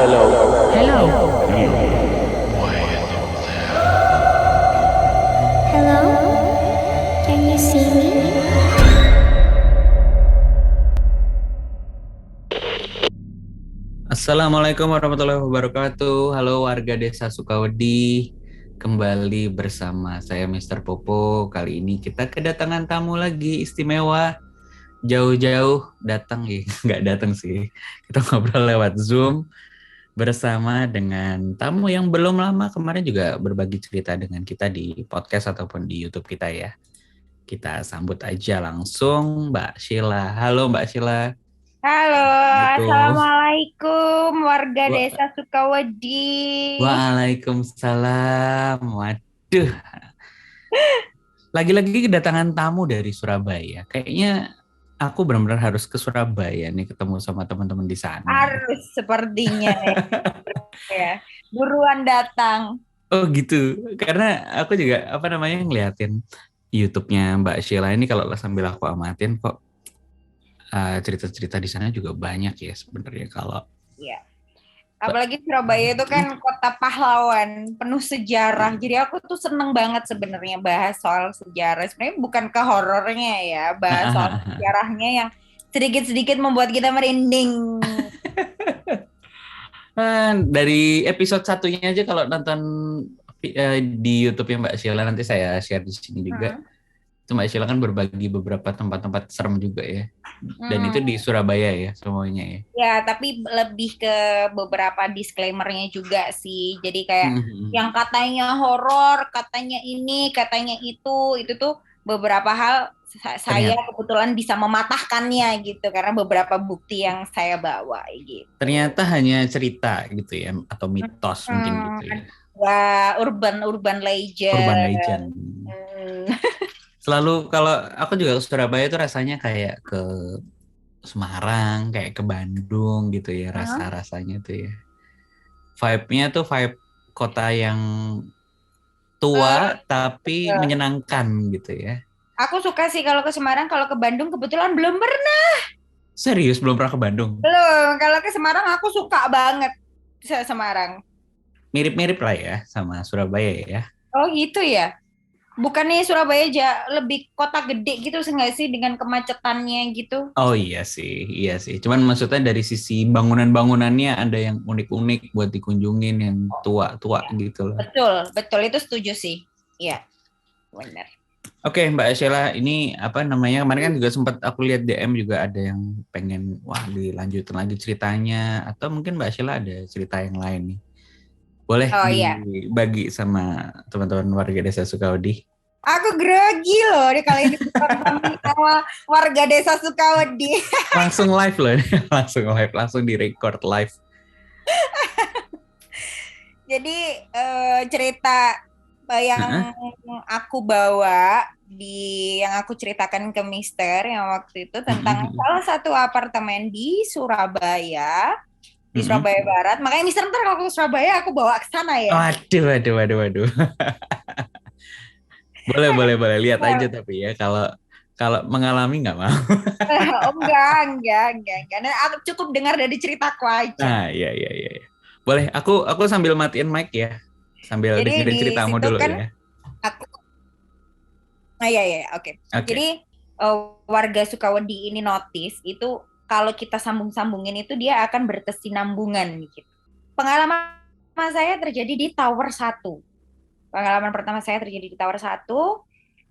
Hello? Can you see me? Assalamualaikum warahmatullahi wabarakatuh. Halo warga Desa Sukawedi. Kembali bersama saya Mr. Popo. Kali ini kita kedatangan tamu lagi istimewa. Jauh-jauh datang ya, nggak datang sih. Kita ngobrol lewat Zoom bersama dengan tamu yang belum lama kemarin juga berbagi cerita dengan kita di podcast ataupun di YouTube kita ya. Kita sambut aja langsung Mbak Sheila. Halo Mbak Sheila. Halo, Assalamualaikum. Assalamualaikum warga Wa- Desa Sukawedi. Waalaikumsalam. Waduh, lagi-lagi kedatangan tamu dari Surabaya. Kayaknya aku benar-benar harus ke Surabaya nih ketemu sama teman-teman di sana. Harus sepertinya ya. Buruan datang. Oh gitu. Karena aku juga ngeliatin YouTube-nya Mbak Sheila ini kalau sambil aku amatin kok cerita-cerita di sana juga banyak ya sebenarnya kalau Ya. Apalagi Surabaya itu kan kota pahlawan, penuh sejarah. Jadi aku tuh seneng banget sebenarnya bahas soal sejarah. Sebenarnya bukan ke horornya ya, bahas soal sejarahnya yang sedikit-sedikit membuat kita merinding. Dari episode satunya aja kalau nonton di YouTube-nya Mbak Sheila nanti saya share di sini juga. Hmm. Itu Mbak Sheila kan berbagi beberapa tempat-tempat serem juga ya. Dan itu di Surabaya ya semuanya ya. Ya, tapi lebih ke beberapa disclaimer-nya juga sih. Jadi kayak yang katanya horor, katanya ini, katanya itu tuh beberapa hal saya Ternyata, kebetulan bisa mematahkannya gitu karena beberapa bukti yang saya bawa gitu. ternyata hanya cerita gitu ya atau mitos mungkin gitu ya. Ya, urban Urban legend. legend. Hmm. Selalu kalau aku juga ke Surabaya tuh rasanya kayak ke Semarang, kayak ke Bandung gitu ya rasa-rasanya tuh ya. Vibe-nya tuh vibe kota yang tua tapi Betul. menyenangkan gitu ya. Aku suka sih kalau ke Semarang, kalau ke Bandung kebetulan belum pernah. Serius belum pernah ke Bandung? Belum. Kalau ke Semarang aku suka banget Semarang. Mirip-mirip lah ya sama Surabaya ya. Oh gitu ya. Bukannya Surabaya lebih kota gede gitu nggak sih dengan kemacetannya gitu? Oh iya sih, iya sih. Cuman maksudnya dari sisi bangunan-bangunannya ada yang unik-unik buat dikunjungin, yang tua-tua Ya. gitu loh. Betul, betul itu setuju sih. Iya, benar. Oke, Mbak Sheila, ini apa namanya? Kemarin kan juga sempat aku lihat DM juga ada yang pengen wah dilanjutin lagi ceritanya atau mungkin Mbak Sheila ada cerita yang lain nih. Boleh Oh iya, dibagi sama teman-teman warga Desa Sukawedi. aku grogi loh nih kali ini sama warga Desa Sukawedi. Langsung live loh, langsung live, langsung di record live. Jadi cerita yang aku bawa yang aku ceritakan ke Mister yang waktu itu tentang salah satu apartemen di Surabaya. Di Surabaya Barat. Makanya Mister ntar kalau ke Surabaya aku bawa ke sana ya. Waduh, waduh, waduh, waduh. Boleh lihat aja tapi ya kalau kalau mengalami nggak mau. Oh enggak. Nah, aku cukup dengar dari ceritaku aja. Nah, iya. Boleh, aku sambil matiin mic ya, sambil Jadi dengerin di ceritamu situ dulu kan ya. aku, ya, oke. Oke. Jadi warga Sukawedi ini notice itu kalau kita sambung-sambungin itu dia akan berkesinambungan gitu. Pengalaman saya terjadi di Tower satu. Pengalaman pertama saya terjadi di Tower satu.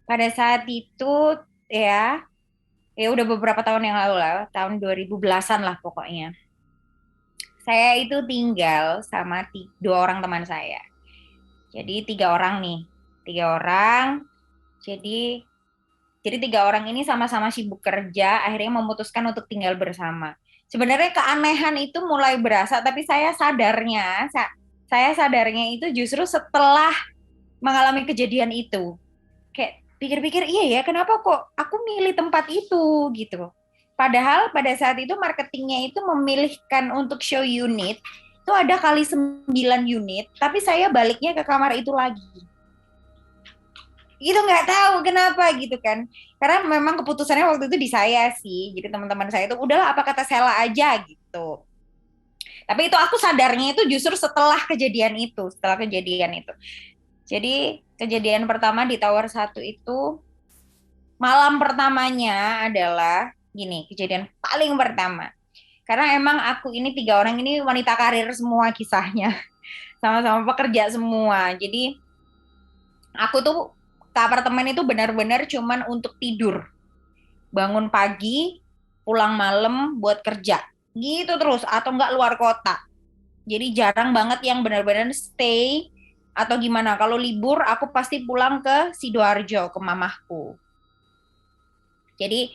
Pada saat itu ya, ya udah beberapa tahun yang lalu lah, tahun 2010-an lah pokoknya. Saya itu tinggal sama dua orang teman saya. Jadi tiga orang nih, tiga orang. Jadi tiga orang ini sama-sama sibuk kerja, akhirnya memutuskan untuk tinggal bersama. Sebenarnya keanehan itu mulai berasa, tapi saya sadarnya itu justru setelah mengalami kejadian itu. Kayak pikir-pikir, iya ya, kenapa kok aku milih tempat itu gitu. Padahal pada saat itu marketingnya itu memilihkan untuk show unit, itu ada kali 9 unit, tapi saya baliknya ke kamar itu lagi. Gitu nggak tahu kenapa gitu kan. Karena memang keputusannya waktu itu di saya sih. Jadi teman-teman saya itu udahlah apa kata Sela aja gitu. Tapi itu aku sadarnya itu justru setelah kejadian itu. Jadi kejadian pertama di Tower 1 itu malam pertamanya adalah gini, kejadian paling pertama. Karena emang aku ini 3 orang ini wanita karir semua kisahnya. Sama-sama pekerja semua. Jadi aku tuh ke apartemen itu benar-benar cuman untuk tidur. Bangun pagi, pulang malam buat kerja. Gitu terus atau enggak luar kota. Jadi jarang banget yang benar-benar stay atau gimana. Kalau libur aku pasti pulang ke Sidoarjo ke mamahku. Jadi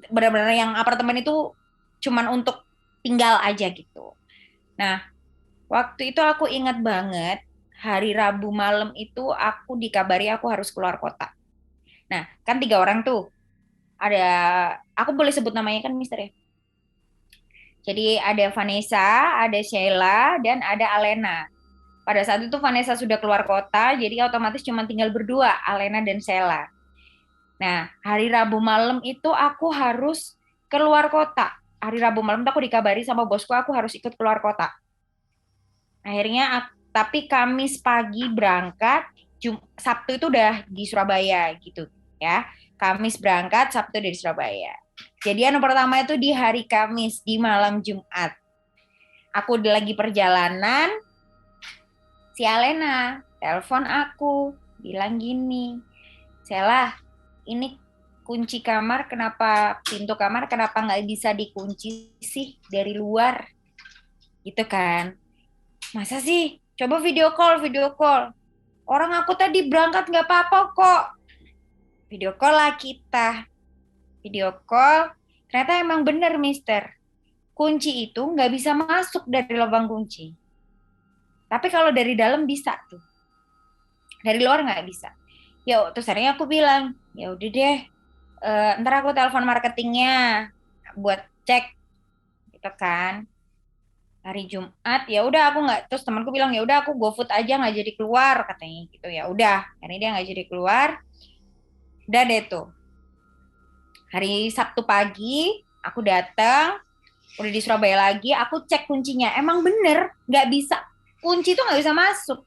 benar-benar yang apartemen itu cuman untuk tinggal aja gitu. Nah, waktu itu aku ingat banget hari Rabu malam itu aku dikabari aku harus keluar kota. Nah, kan 3 orang tuh. Ada, aku boleh sebut namanya kan Mister ya? Jadi ada Vanessa, ada Sheila, dan ada Alena. Pada saat itu Vanessa sudah keluar kota, jadi otomatis cuma tinggal berdua, Alena dan Sheila. Nah, hari Rabu malam itu aku harus keluar kota. Hari Rabu malam tuh aku dikabari sama bosku aku harus ikut keluar kota. Akhirnya, tapi Kamis pagi berangkat, Sabtu itu udah di Surabaya gitu ya. Kamis berangkat, Sabtu udah di Surabaya. Kejadian pertama itu di hari Kamis, di malam Jumat. Aku udah lagi perjalanan, si Alena telepon aku, bilang gini, Sela, ini kunci kamar, pintu kamar kenapa nggak bisa dikunci sih dari luar? Gitu kan. Masa sih? Coba video call, video call. Orang aku tadi berangkat nggak apa-apa kok. Video call lah kita. Video call, ternyata emang bener, Mister. Kunci itu nggak bisa masuk dari lubang kunci. Tapi kalau dari dalam bisa tuh. Dari luar nggak bisa. Ya, terus akhirnya aku bilang, ya udah deh, ntar aku telepon marketingnya buat cek, gitu kan. Hari Jumat, ya udah aku nggak, terus temanku bilang ya udah aku GoFood aja nggak jadi keluar katanya gitu ya udah, hari dia nggak jadi keluar, udah deh tuh. Hari Sabtu pagi aku datang, udah di Surabaya lagi, aku cek kuncinya, emang bener nggak bisa, kunci itu nggak bisa masuk,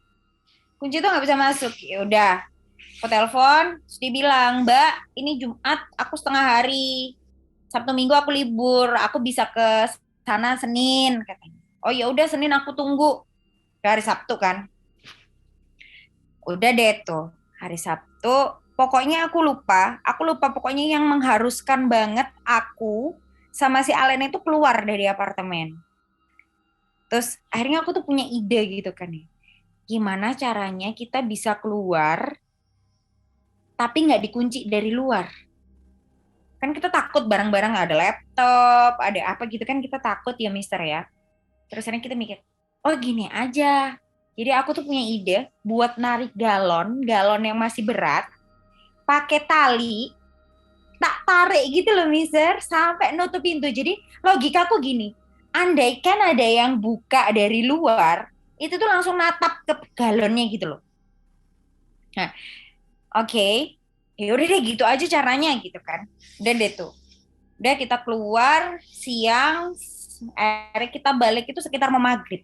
kunci itu nggak bisa masuk. Ya udah, aku telepon, terus dia bilang, Mbak, ini Jumat, aku setengah hari, Sabtu Minggu aku libur, aku bisa ke sana Senin katanya. Oh ya udah Senin aku tunggu. Hari Sabtu kan. Udah deh tuh, hari Sabtu, pokoknya aku lupa pokoknya yang mengharuskan banget aku sama si Alena itu keluar dari apartemen. Terus akhirnya aku tuh punya ide gitu kan ya. Gimana caranya kita bisa keluar tapi nggak dikunci dari luar. Kan kita takut barang-barang ada laptop, ada apa gitu kan kita takut ya Mister ya. Terus akhirnya kita mikir, oh gini aja. Jadi aku tuh punya ide buat narik galon yang masih berat, pakai tali, tak tarik gitu loh Mister, sampai nutup pintu. Jadi logikaku gini, andaikan ada yang buka dari luar, itu tuh langsung natap ke galonnya gitu loh. Nah, oke, ya udah deh gitu aja caranya gitu kan. Udah deh tuh. Udah kita keluar siang, akhirnya kita balik itu sekitar mau maghrib.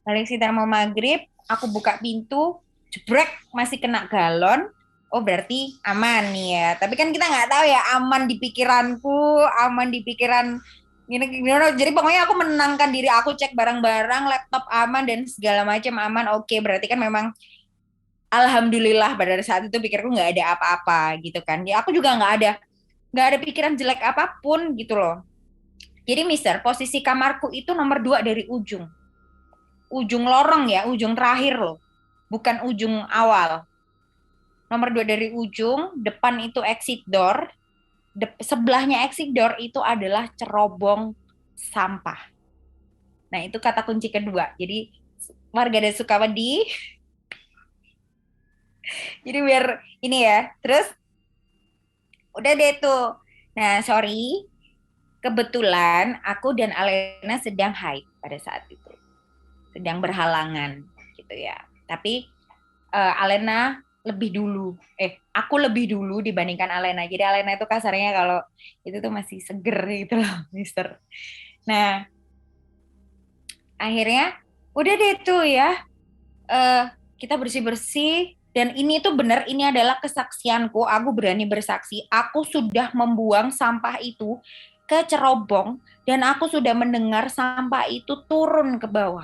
Balik sekitar mau maghrib, aku buka pintu, jebrek masih kena galon. Oh berarti aman nih ya. Tapi kan kita nggak tahu ya aman di pikiranku, aman di pikiran gini. Jadi pokoknya aku menenangkan diri, aku cek barang-barang, laptop aman dan segala macam aman. Oke, berarti kan memang alhamdulillah pada saat itu pikirku nggak ada apa-apa gitu kan. Ya aku juga nggak ada pikiran jelek apapun gitu loh. Jadi Mister, posisi kamarku itu nomor 2 dari ujung lorong ya, ujung terakhir loh, bukan ujung awal. Nomor 2 dari ujung, depan itu exit door, sebelahnya exit door itu adalah cerobong sampah. Nah itu kata kunci kedua. Jadi warga dari Sukawedi, jadi biar ini ya, terus udah deh tuh. Nah sorry, kebetulan aku dan Alena sedang haid pada saat itu, sedang berhalangan gitu ya. Tapi Alena lebih dulu, aku lebih dulu dibandingkan Alena. Jadi Alena itu kasarnya kalau itu tuh masih seger gitu loh, Mister. Nah, Akhirnya udah deh tuh ya, kita bersih-bersih. Dan ini tuh benar, ini adalah kesaksianku, aku berani bersaksi, aku sudah membuang sampah itu ke cerobong dan aku sudah mendengar sampah itu turun ke bawah.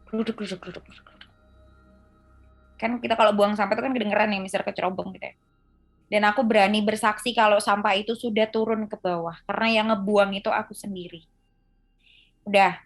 Duduk, duduk, duduk, duduk. Kan kita kalau buang sampah itu kan kedengeran nih, misalnya ke cerobong gitu ya. Dan aku berani bersaksi kalau sampah itu sudah turun ke bawah, karena yang ngebuang itu aku sendiri. Udah,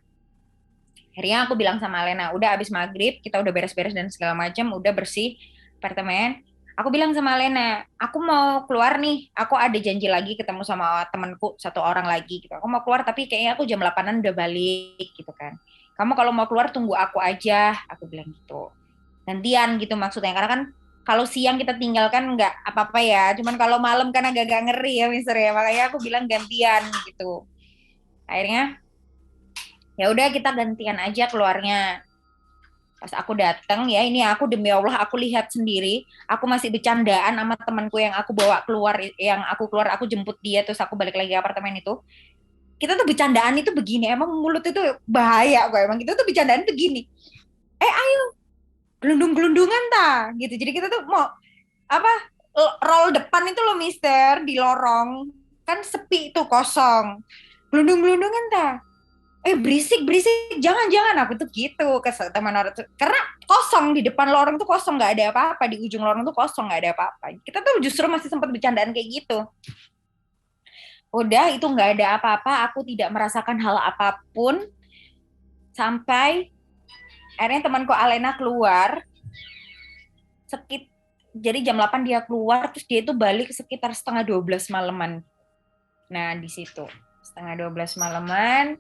akhirnya aku bilang sama Lena, udah abis maghrib, kita udah beres-beres dan segala macam, udah bersih apartemen. Aku bilang sama Lena, aku mau keluar nih, aku ada janji lagi ketemu sama temanku satu orang lagi gitu. Aku mau keluar tapi kayaknya aku jam 8-an udah balik gitu kan. Kamu kalau mau keluar tunggu aku aja, aku bilang gitu. Gantian gitu maksudnya, karena kan kalau siang kita tinggalkan nggak apa-apa ya, cuman kalau malam kan agak-agak ngeri ya Mister ya, makanya aku bilang gantian gitu. Akhirnya ya udah kita gantian aja keluarnya. Pas aku datang ya, ini aku demi Allah aku lihat sendiri, aku masih bercandaan sama temanku yang aku bawa keluar, yang aku keluar aku jemput dia terus aku balik lagi ke apartemen itu. Kita tuh bercandaan itu begini, emang mulut itu bahaya kok, emang kita tuh bercandaan tuh gini. Ayo gelundung-gelundungan ta gitu. Jadi kita tuh mau apa, roll depan itu loh Mister, di lorong kan sepi itu kosong. Gelundung-gelundungan ta. Berisik berisik, jangan aku tuh gitu ke teman orang tuh, karena kosong di depan lorong tuh kosong, nggak ada apa-apa, di ujung lorong tuh kosong, nggak ada apa-apa. Kita tuh justru masih sempat bercandaan kayak gitu. Udah itu nggak ada apa-apa, aku tidak merasakan hal apapun sampai akhirnya temanku Alena keluar jadi jam 8 dia keluar, terus dia itu balik sekitar setengah 12 malaman. Nah di situ setengah 12 malaman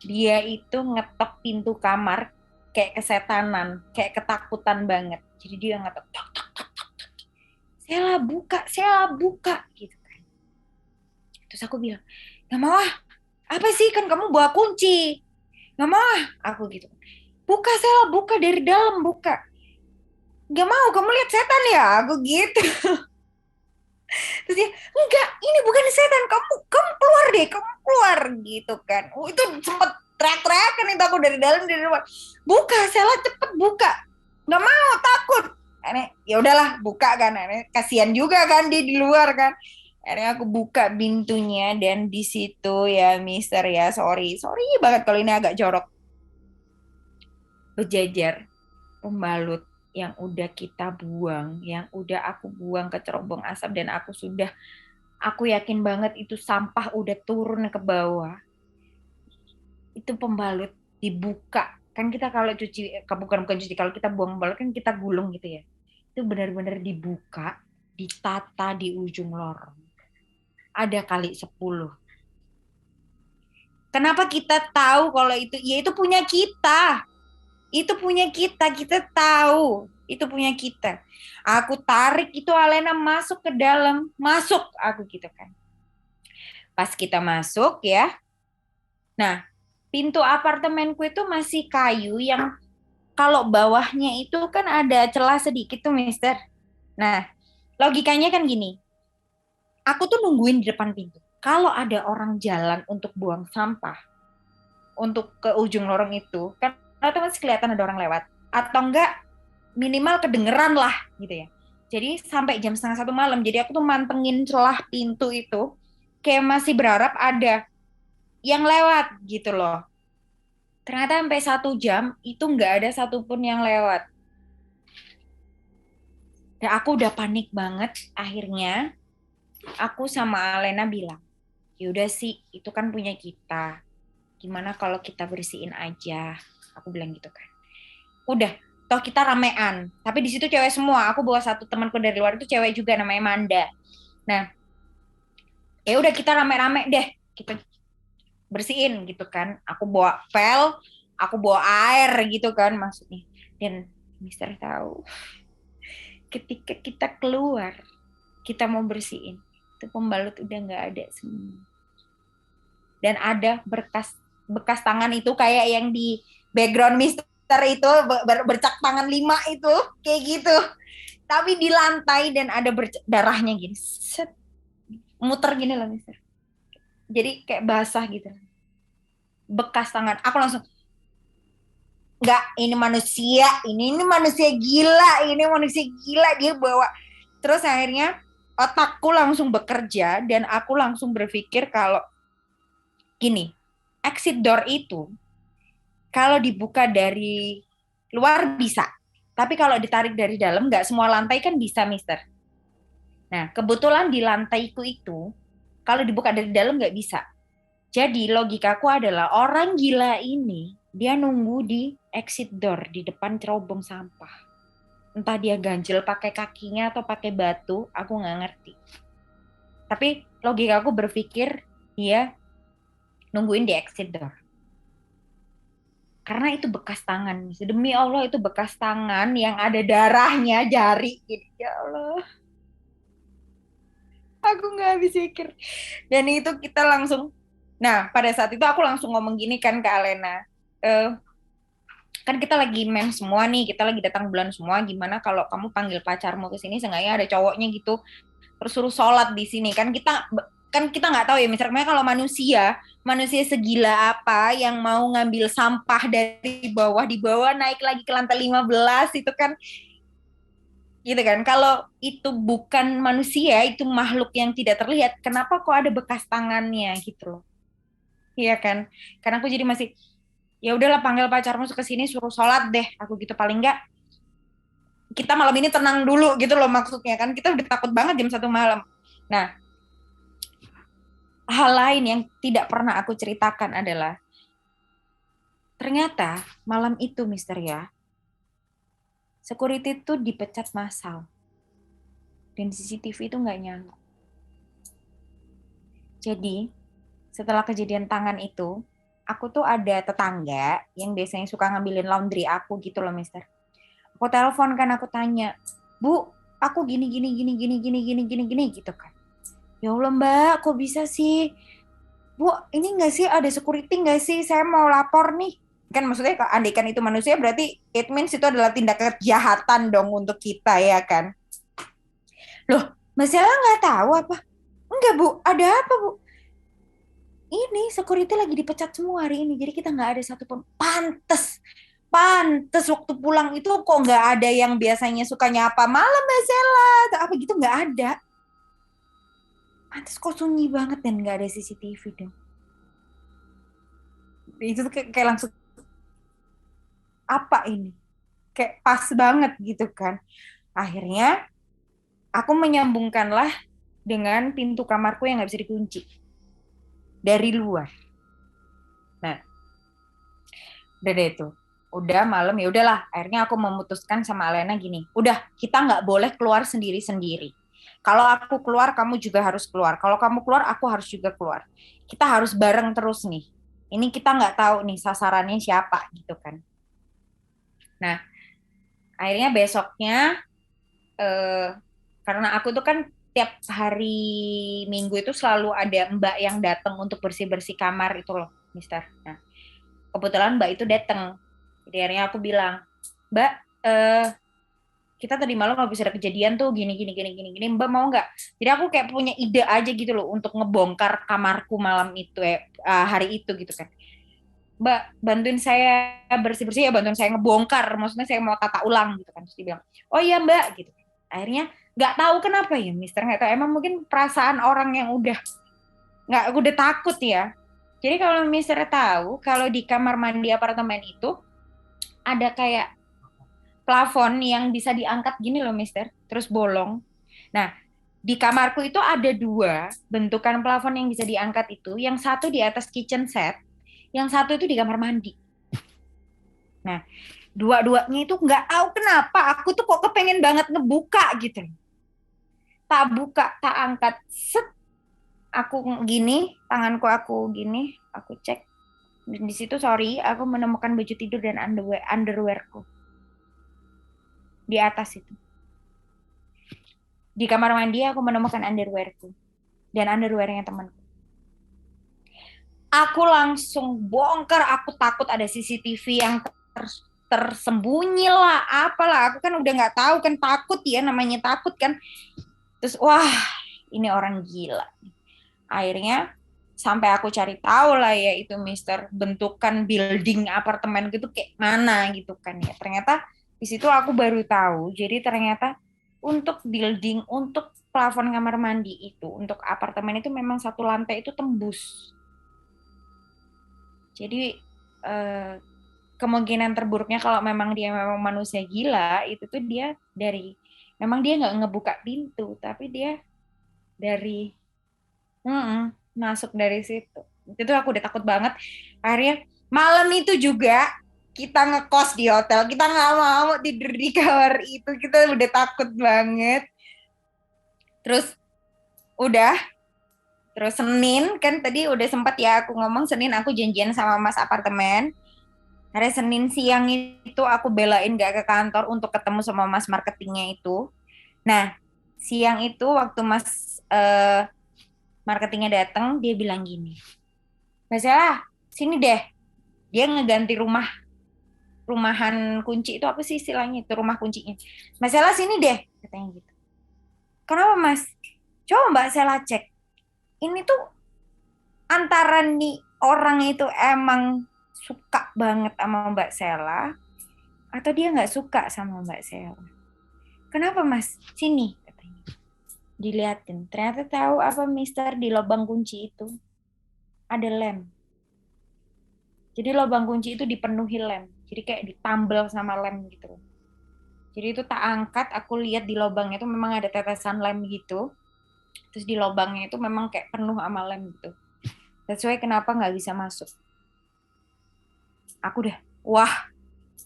dia itu ngetok pintu kamar kayak kesetanan, kayak ketakutan banget. Jadi dia ngetok, tok, tok, tok, tok, tok. Saya buka, gitu kan. Terus aku bilang, nggak mau ah, apa sih, kan kamu bawa kunci. Nggak mau ah, aku gitu. Buka, saya buka dari dalam, buka. Nggak mau, kamu lihat setan ya, aku gitu. Terus dia, enggak, ini bukan setan, kamu keluar deh, kamu keluar gitu kan. Itu sempet teriak-teriakan itu aku dari dalam, dari luar. Buka, Sela cepet buka. Nggak mau, takut. Aneh, ya udahlah buka kan. Aneh, kasihan juga kan dia di luar kan. Akhirnya aku buka pintunya dan di situ ya Mister ya, sorry banget kalau ini agak jorok. Berjajar pembalut yang udah kita buang, yang udah aku buang ke cerobong asap dan aku yakin banget itu sampah udah turun ke bawah. Itu pembalut dibuka. Kan kita kalau cuci, bukan cuci, kalau kita buang pembalut kan kita gulung gitu ya. Itu benar-benar dibuka, ditata di ujung lorong. Ada kali 10. Kenapa kita tahu kalau itu? Ya itu punya kita. Itu punya kita, kita tahu. Itu punya kita. Aku tarik itu Alena masuk ke dalam. Masuk aku gitu kan. Pas kita masuk ya. Nah, pintu apartemenku itu masih kayu yang kalau bawahnya itu kan ada celah sedikit tuh, Mister. Nah, logikanya kan gini. Aku tuh nungguin di depan pintu. Kalau ada orang jalan untuk buang sampah, untuk ke ujung lorong itu, kan otomatis kelihatan ada orang lewat. Atau enggak, minimal kedengeran lah gitu ya. Jadi sampai jam setengah 1 malam, jadi aku tuh mantengin celah pintu itu, kayak masih berharap ada yang lewat gitu loh. Ternyata sampai 1 jam itu nggak ada satupun yang lewat. Dan aku udah panik banget. Akhirnya aku sama Alena bilang, yaudah sih itu kan punya kita. Gimana kalau kita bersihin aja? Aku bilang gitu kan. Udah, toh kita ramean. Tapi di situ cewek semua. Aku bawa satu temanku dari luar itu cewek juga namanya Manda. Nah, ya udah kita rame-rame deh. Kita bersihin gitu kan. Aku bawa pel, aku bawa air gitu kan maksudnya. Dan Mister tahu, ketika kita keluar, kita mau bersihin, itu pembalut udah nggak ada semua. Dan ada bekas tangan itu kayak yang di background Mister itu bercak tangan 5 itu kayak gitu. Tapi di lantai dan ada darahnya gini. Set, muter gini loh Mister. Jadi kayak basah gitu. Bekas tangan. Aku langsung nggak, ini manusia gila dia bawa. Terus akhirnya otakku langsung bekerja dan aku langsung berpikir kalau gini, exit door itu kalau dibuka dari luar bisa, tapi kalau ditarik dari dalam nggak semua lantai kan bisa, Mister. Nah, kebetulan di lantaiku itu kalau dibuka dari dalam nggak bisa. Jadi logikaku adalah orang gila ini dia nunggu di exit door di depan cerobong sampah. Entah dia ganjel pakai kakinya atau pakai batu, aku nggak ngerti. Tapi logikaku berpikir dia nungguin di exit door. Karena itu bekas tangan. Demi Allah itu bekas tangan yang ada darahnya, jari. Gitu. Ya Allah. Aku nggak habis pikir. Dan itu kita langsung, nah pada saat itu aku langsung ngomong gini kan ke Alena. Kan kita lagi mens semua nih, kita lagi datang bulan semua. Gimana kalau kamu panggil pacarmu ke sini, seenggaknya ada cowoknya gitu. Terus suruh sholat di sini. Kan kita nggak tahu ya, misalnya kalau manusia segila apa yang mau ngambil sampah dari bawah, di bawah naik lagi ke lantai 15 itu kan, gitu kan. Kalau itu bukan manusia, itu makhluk yang tidak terlihat, kenapa kok ada bekas tangannya gitu loh. Iya kan? Karena aku jadi masih, ya udahlah panggil pacarmu ke sini suruh sholat deh, aku gitu paling enggak kita malam ini tenang dulu gitu loh maksudnya kan, kita udah takut banget jam 1 malam. Nah, hal lain yang tidak pernah aku ceritakan adalah ternyata malam itu Mister ya, security itu dipecat massal dan CCTV itu nggak nyala. Jadi setelah kejadian tangan itu, aku tuh ada tetangga yang biasanya suka ngambilin laundry aku gitu loh Mister. Aku telepon kan, aku tanya, Bu, aku gini gitu kan. Ya Allah Mbak, kok bisa sih? Bu, ini nggak sih ada security nggak sih? Saya mau lapor nih. Kan maksudnya kalau andaikan itu manusia berarti it means itu adalah tindak kejahatan dong untuk kita ya kan. Loh, Mbak Sela nggak tahu apa? Enggak Bu, ada apa Bu? Ini security lagi dipecat semua hari ini, jadi kita nggak ada satupun. Pantes waktu pulang itu kok nggak ada yang biasanya suka nyapa malam Mbak Sela atau apa gitu, nggak ada. Pantes kok sunyi banget dan nggak ada CCTV dong. Itu tuh kayak langsung apa ini? Kayak pas banget gitu kan. Akhirnya aku menyambungkanlah dengan pintu kamarku yang nggak bisa dikunci dari luar. Nah, udah deh itu. Udah malam, ya udahlah. Akhirnya aku memutuskan sama Alena gini, udah kita nggak boleh keluar sendiri-sendiri. Kalau aku keluar, kamu juga harus keluar. Kalau kamu keluar, aku harus juga keluar. Kita harus bareng terus nih. Ini kita nggak tahu nih sasarannya siapa gitu kan. Nah, akhirnya besoknya, karena aku tuh kan tiap hari Minggu itu selalu ada Mbak yang datang untuk bersih-bersih kamar itu loh, Mister. Nah, kebetulan Mbak itu datang. Jadi akhirnya aku bilang, Mbak, kita tadi malam habis ada kejadian tuh gini, Mbak mau nggak? Jadi aku kayak punya ide aja gitu loh untuk ngebongkar kamarku malam itu, hari itu gitu kan. Mbak, bantuin saya bersih-bersih ya, bantuin saya ngebongkar. Maksudnya saya mau tata ulang gitu kan. Terus dia bilang, oh iya Mbak gitu. Akhirnya nggak tahu kenapa ya Mister, nggak tahu, emang mungkin perasaan orang yang udah takut ya. Jadi kalau Mister tahu, kalau di kamar mandi apartemen itu ada kayak plafon yang bisa diangkat gini loh Mister, terus bolong. Nah, di kamarku itu ada 2 bentukan plafon yang bisa diangkat itu, yang satu di atas kitchen set, yang satu itu di kamar mandi. Nah, dua-duanya itu nggak tahu kenapa aku tuh kok kepengen banget ngebuka gitu. Tak buka, tak angkat, set, aku gini, tanganku aku gini, aku cek. Dan di situ aku menemukan baju tidur dan underwearku di atas itu. Di kamar mandi aku menemukan underwearku dan underwearnya temanku. Aku langsung bongkar, aku takut ada CCTV yang tersembunyi lah, apalah. Aku kan udah nggak tahu kan, takut ya, namanya takut kan. Terus wah, ini orang gila. Akhirnya sampai aku cari tahu lah ya itu Mister bentukan building apartemen gitu kayak mana gitu kan ya. Ternyata di situ aku baru tahu. Jadi ternyata untuk building, untuk plafon kamar mandi itu, untuk apartemen itu memang satu lantai itu tembus. Jadi eh, kemungkinan terburuknya kalau memang dia memang manusia gila itu tuh dia dari memang dia nggak ngebuka pintu, tapi dia dari masuk dari situ. Itu aku udah takut banget. Akhirnya malam itu juga kita ngekos di hotel. Kita nggak mau tidur di kamar itu. Kita udah takut banget. Terus udah. Terus Senin kan tadi udah sempat ya aku ngomong Senin aku janjian sama Mas apartemen. Hari Senin siang itu aku belain gak ke kantor untuk ketemu sama Mas marketingnya itu. Nah siang itu waktu Mas marketingnya datang, dia bilang gini, Mbak Sela, sini deh. Dia ngeganti rumahan kunci itu apa sih istilahnya itu rumah kuncinya. Mbak Sela sini deh, katanya gitu. Kenapa Mas? Coba Mbak Sela cek. Ini tuh antara nih orang itu emang suka banget sama Mbak Sela atau dia nggak suka sama Mbak Sela. Kenapa Mas? Sini, katanya. Diliatin. Ternyata tahu apa Mister di lubang kunci itu ada lem. Jadi lubang kunci itu dipenuhi lem. Jadi kayak ditambal sama lem gitu. Jadi itu tak angkat, aku lihat di lubangnya itu memang ada tetesan lem gitu. Terus di lubangnya itu memang kayak penuh sama lem gitu. That's why kenapa nggak bisa masuk. Aku udah,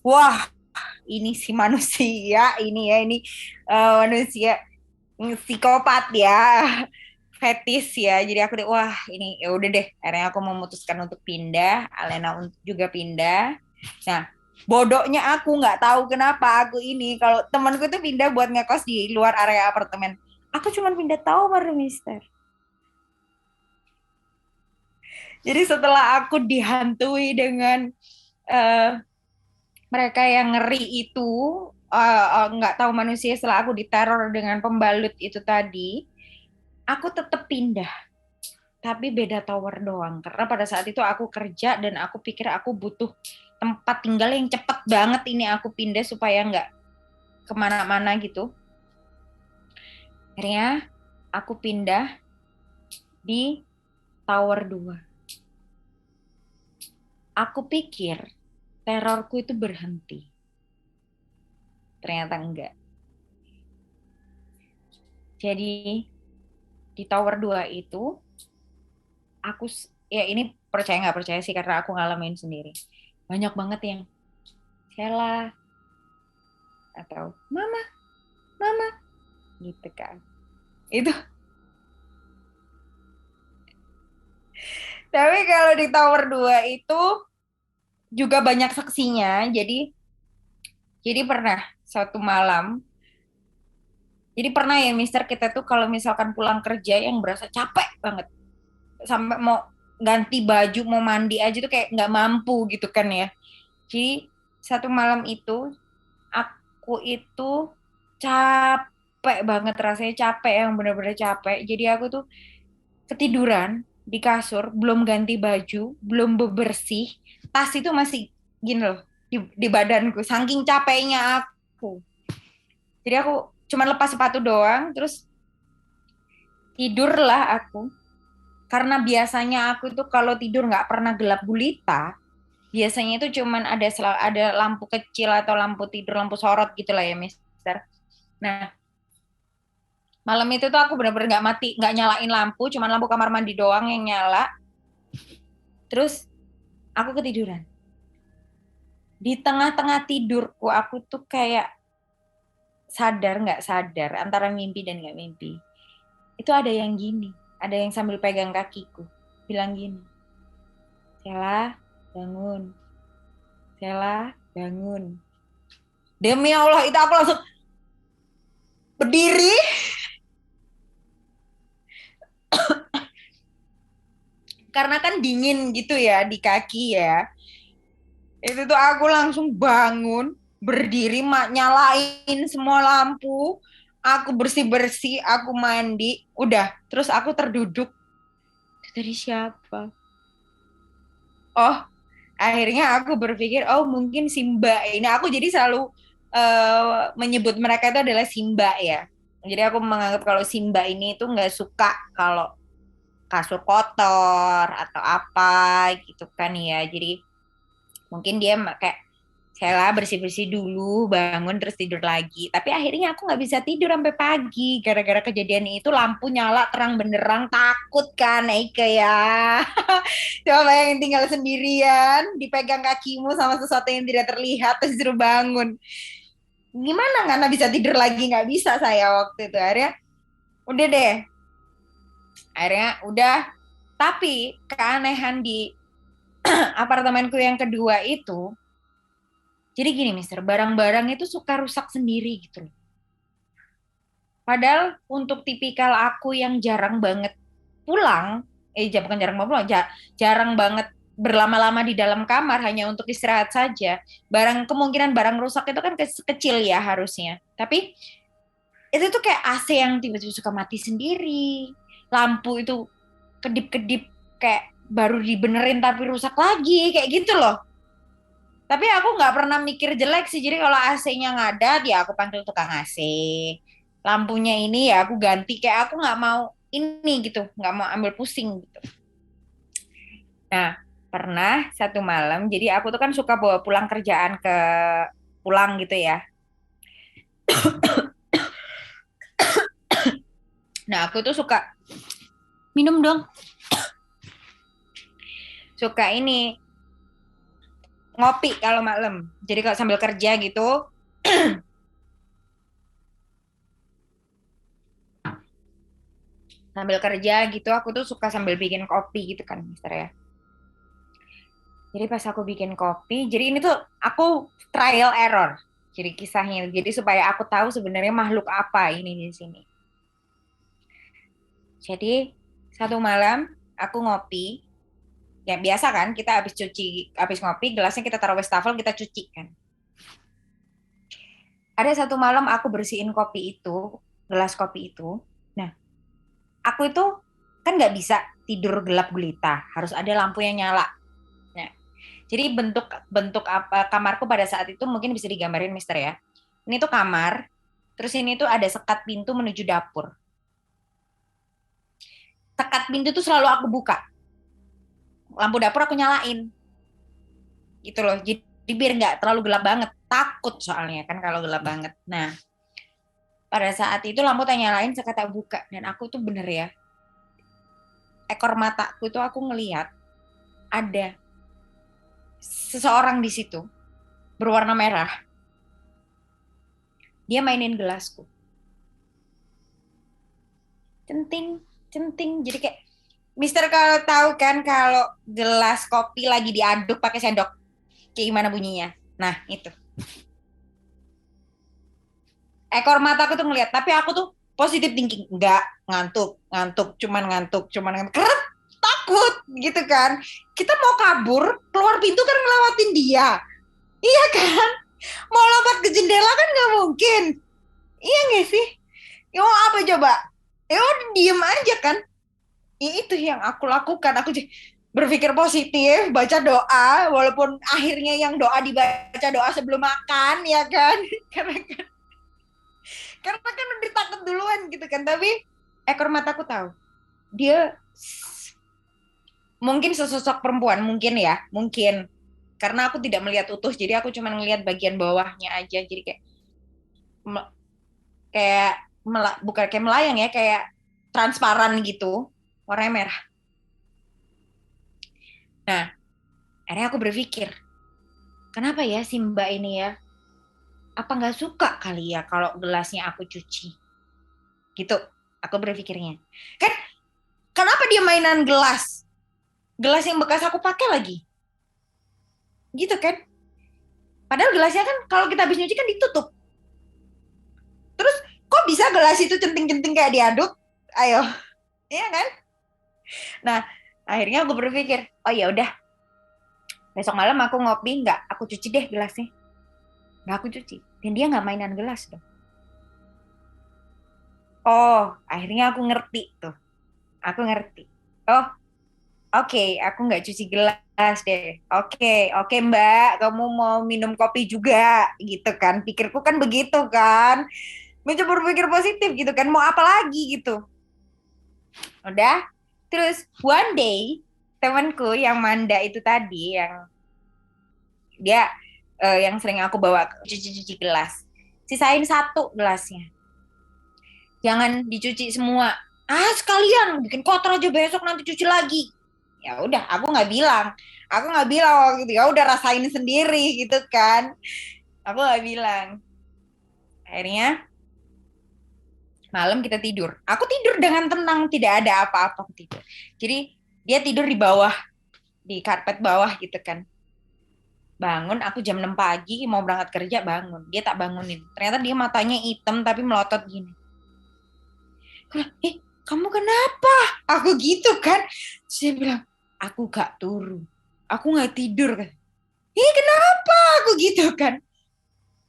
wah, ini si manusia, ini ya, ini manusia psikopat ya. Fetis ya. Jadi aku deh, wah ini ya udah deh. Akhirnya aku memutuskan untuk pindah, Alena juga pindah. Nah, bodohnya aku nggak tahu kenapa aku ini kalau temanku tuh pindah buat ngekos di luar area apartemen. Aku cuma pindah tower, Mister. Jadi setelah aku dihantui dengan mereka yang ngeri itu, nggak tahu manusia, setelah aku diteror dengan pembalut itu tadi, aku tetap pindah. Tapi beda tower doang. Karena pada saat itu aku kerja dan aku pikir aku butuh tempat tinggal yang cepet banget ini aku pindah supaya nggak kemana-mana gitu. Akhirnya aku pindah di tower 2. Aku pikir terorku itu berhenti. Ternyata enggak. Jadi di tower 2 itu aku ya ini percaya nggak percaya sih karena aku ngalamin sendiri. Banyak banget yang Sela atau mama gitu kan. Itu. Tapi kalau di tower 2 itu juga banyak saksinya. Jadi pernah suatu malam. Jadi pernah ya Mister kita tuh kalau misalkan pulang kerja yang berasa capek banget. Sampai mau ganti baju, mau mandi aja tuh kayak nggak mampu gitu kan ya. Jadi satu malam itu aku itu capek banget, rasanya capek yang benar-benar capek. Jadi aku tuh ketiduran di kasur, belum ganti baju, belum bebersih, tas itu masih gini loh di badanku, saking capeknya aku. Jadi aku cuma lepas sepatu doang, terus tidurlah aku. Karena biasanya aku tuh kalau tidur nggak pernah gelap gulita, biasanya itu cuman ada lampu kecil atau lampu tidur, lampu sorot gitu lah ya, Mister. Nah, malam itu tuh aku benar-benar nggak nyalain lampu, cuman lampu kamar mandi doang yang nyala. Terus aku ketiduran. Di tengah-tengah tidurku, aku tuh kayak sadar nggak sadar, antara mimpi dan nggak mimpi. Itu ada yang gini, ada yang sambil pegang kakiku, bilang gini, Sela, bangun. Sela, bangun. Demi Allah, itu aku langsung berdiri. Karena kan dingin gitu ya di kaki ya. Itu tuh aku langsung bangun, berdiri, nyalain semua lampu. Aku bersih-bersih, aku mandi. Udah, terus aku terduduk. dari siapa? Oh, akhirnya aku berpikir, oh mungkin si Mbak ini. Aku jadi selalu menyebut mereka itu adalah si Mbak ya. Jadi aku menganggap kalau si Mbak ini tuh nggak suka kalau kasur kotor atau apa gitu kan ya. Jadi mungkin dia kayak saya bersih-bersih dulu, bangun terus tidur lagi. Tapi akhirnya aku nggak bisa tidur sampai pagi gara-gara kejadian itu. Lampu nyala terang benderang, takut kan Eike ya. Coba yang tinggal sendirian, dipegang kakimu sama sesuatu yang tidak terlihat terus disuruh bangun. Gimana nggak bisa tidur lagi? Nggak bisa saya waktu itu. Akhirnya udah deh. Akhirnya udah. Tapi keanehan di apartemenku yang kedua itu, jadi gini Mister, barang-barang itu suka rusak sendiri gitu loh. Padahal untuk tipikal aku yang jarang banget pulang, bukan jarang banget pulang, jarang banget berlama-lama di dalam kamar hanya untuk istirahat saja. Kemungkinan barang rusak itu kan kecil ya harusnya. Tapi itu tuh kayak AC yang tiba-tiba suka mati sendiri. Lampu itu kedip-kedip kayak baru dibenerin tapi rusak lagi, kayak gitu loh. Tapi aku nggak pernah mikir jelek sih. Jadi kalau AC-nya ngadat, ya aku panggil tukang AC. Lampunya ini ya aku ganti. Kayak aku nggak mau ini gitu, nggak mau ambil pusing gitu. Nah, pernah satu malam, jadi aku tuh kan suka bawa pulang kerjaan pulang gitu ya. Nah, aku tuh suka minum dong. Suka ini ngopi kalau malam. Jadi kalau sambil kerja gitu, sambil kerja gitu aku tuh suka sambil bikin kopi gitu kan, Mister ya. Jadi pas aku bikin kopi, jadi ini tuh aku trial error. Jadi kisahnya, jadi supaya aku tahu sebenarnya makhluk apa ini di sini. Jadi satu malam aku ngopi, ya biasa kan kita habis ngopi, gelasnya kita taruh wastafel, kita cuci kan. Ada satu malam aku bersihin kopi itu, gelas kopi itu. Nah, aku itu kan nggak bisa tidur gelap gulita, harus ada lampu yang nyala. Nah, jadi bentuk apa kamarku pada saat itu mungkin bisa digambarin Mister ya. Ini tuh kamar, terus ini tuh ada sekat pintu menuju dapur. Sekat pintu tuh selalu aku buka. Lampu dapur aku nyalain. Gitu loh. Jadi biar nggak terlalu gelap banget. Takut soalnya kan kalau gelap banget. Nah, pada saat itu lampu tak nyalain, sekat tak buka. Dan aku tuh bener ya, ekor mataku tuh aku ngelihat ada seseorang di situ berwarna merah. Dia mainin gelasku. Centing, centing. Jadi kayak Mister kalau tahu kan kalau gelas kopi lagi diaduk pakai sendok, kayak gimana bunyinya? Nah, itu. Ekor mataku tuh ngeliat, tapi aku tuh positif thinking, enggak, ngantuk, cuman ngantuk. Kerap takut gitu kan. Kita mau kabur, keluar pintu kan ngelewatin dia. Iya kan? Mau lompat ke jendela kan nggak mungkin. Iya nggak sih? Ya mau apa coba? Ya udah diem aja kan. Ya, itu yang aku lakukan. Aku berpikir positif, baca doa, walaupun akhirnya yang doa dibaca doa sebelum makan, ya kan? Karena kan udah takut duluan gitu kan. Tapi ekor mataku tahu. Dia mungkin sesosok perempuan, mungkin ya, mungkin. Karena aku tidak melihat utuh, jadi aku cuma ngelihat bagian bawahnya aja. Jadi kayak bukan kayak melayang ya, kayak transparan gitu, warnanya merah. Nah, akhirnya aku berpikir, kenapa ya si Mbak ini ya? Apa nggak suka kali ya kalau gelasnya aku cuci? Gitu, aku berpikirnya. Kan, kenapa dia mainan gelas? Gelas yang bekas aku pakai lagi. Gitu kan? Padahal gelasnya kan kalau kita habis nyuci kan ditutup. Terus kok bisa gelas itu centing-centing kayak diaduk? Ayo, iya kan? Nah, akhirnya aku berpikir, oh ya udah, besok malam aku ngopi nggak, aku cuci deh gelasnya. Nggak aku cuci, dan dia nggak mainan gelas dong. Oh, akhirnya aku ngerti tuh. Aku ngerti. Oh, Oke, aku nggak cuci gelas deh. Oke, Mbak, kamu mau minum kopi juga, gitu kan? Pikirku kan begitu kan. Mencoba berpikir positif gitu kan. Mau apa lagi gitu. Udah. Terus one day, temanku yang Manda itu tadi, yang dia yang sering aku bawa cuci-cuci gelas. Sisain satu gelasnya. Jangan dicuci semua. Ah, sekalian bikin kotor aja besok nanti cuci lagi. Ya udah, aku nggak bilang. Aku nggak bilang waktu itu. Ya udah rasain sendiri gitu kan. Aku nggak bilang. Akhirnya malam kita tidur. Aku tidur dengan tenang, tidak ada apa-apa aku tidur. Jadi dia tidur di bawah, di karpet bawah gitu kan. Bangun, aku jam 6 pagi mau berangkat kerja bangun. Dia tak bangunin. Ternyata dia matanya hitam tapi melotot gini. Aku bilang, kamu kenapa? Aku gitu kan. Terus dia bilang, aku gak turun. Aku gak tidur kan. Kenapa? Aku gitu kan.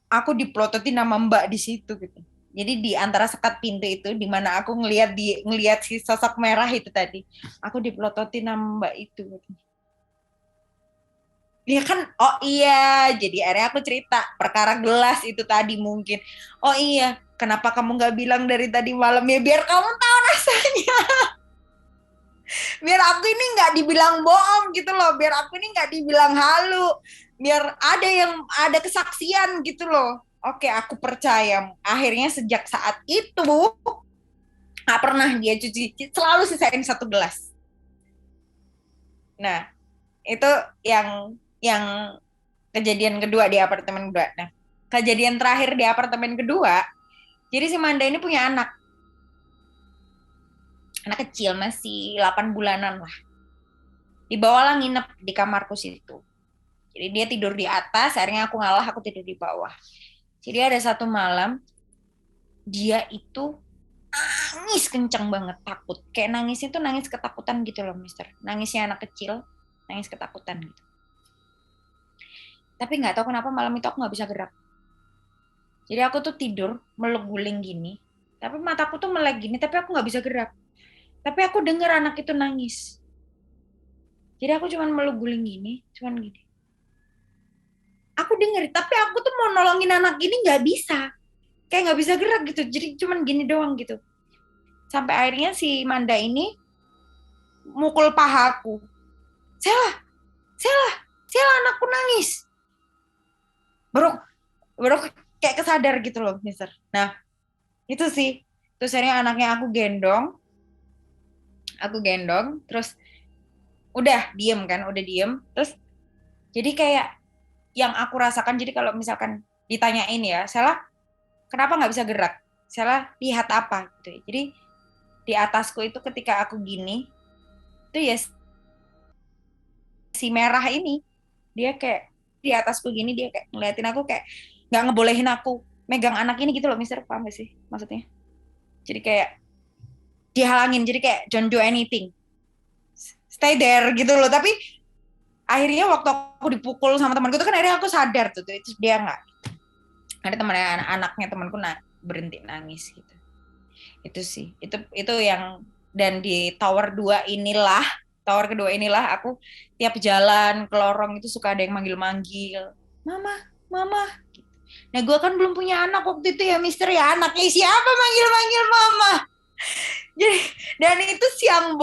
Aku dipelototin nama Mbak di situ gitu. Jadi di antara sekat pintu itu, di mana aku ngelihat si sosok merah itu tadi, aku dipelototin nama Mbak itu. Dia kan, oh iya, jadi akhirnya aku cerita perkara gelas itu tadi mungkin. Oh iya, kenapa kamu nggak bilang dari tadi malam ya biar kamu tahu rasanya. Biar aku ini nggak dibilang bohong gitu loh, biar aku ini nggak dibilang halu, biar ada kesaksian gitu loh. Oke, aku percaya. Akhirnya sejak saat itu nggak pernah dia cuci, selalu sisain satu gelas. Nah, itu yang kejadian kedua di apartemen kedua. Nah, kejadian terakhir di apartemen kedua, jadi si Manda ini punya anak kecil masih 8 bulanan lah. Dibawalah nginep di kamarku situ. Jadi dia tidur di atas, akhirnya aku ngalah, aku tidur di bawah. Jadi ada satu malam, dia itu nangis kenceng banget, takut. Kayak nangisnya tuh nangis ketakutan gitu loh, mister. Nangisnya anak kecil, nangis ketakutan gitu. Tapi nggak tahu kenapa malam itu aku nggak bisa gerak. Jadi aku tuh tidur, meluk guling gini. Tapi mataku tuh melek gini, tapi aku nggak bisa gerak. Tapi aku dengar anak itu nangis. Jadi aku cuman meluk guling gini, cuman gini. Aku denger, tapi aku tuh mau nolongin anak ini nggak bisa. Kayak nggak bisa gerak gitu, jadi cuman gini doang gitu. Sampai akhirnya si Manda ini mukul pahaku. Sela, Sela, Sela anakku nangis. Baru kayak kesadar gitu loh, mister. Nah, itu sih. Terus akhirnya anaknya aku gendong, terus udah diem kan, udah diem. Terus jadi kayak yang aku rasakan, jadi kalau misalkan ditanyain ya, Sela, kenapa nggak bisa gerak? Sela, lihat apa? Gitu. Jadi di atasku itu ketika aku gini, itu ya si merah ini, dia kayak di atasku gini, dia kayak ngeliatin aku kayak nggak ngebolehin aku megang anak ini gitu loh, mister. Paham gak sih maksudnya? Jadi kayak dihalangin, jadi kayak don't do anything. Stay there gitu loh. Tapi akhirnya waktu aku dipukul sama temanku itu kan akhirnya aku sadar tuh itu dia nggak ada temannya anaknya temanku berhenti nangis gitu. Itu sih itu yang dan di tower kedua inilah aku tiap jalan ke lorong itu suka ada yang manggil-manggil mama gitu. Nah gue kan belum punya anak waktu itu ya mister ya, anaknya siapa manggil-manggil mama. Jadi dan itu siang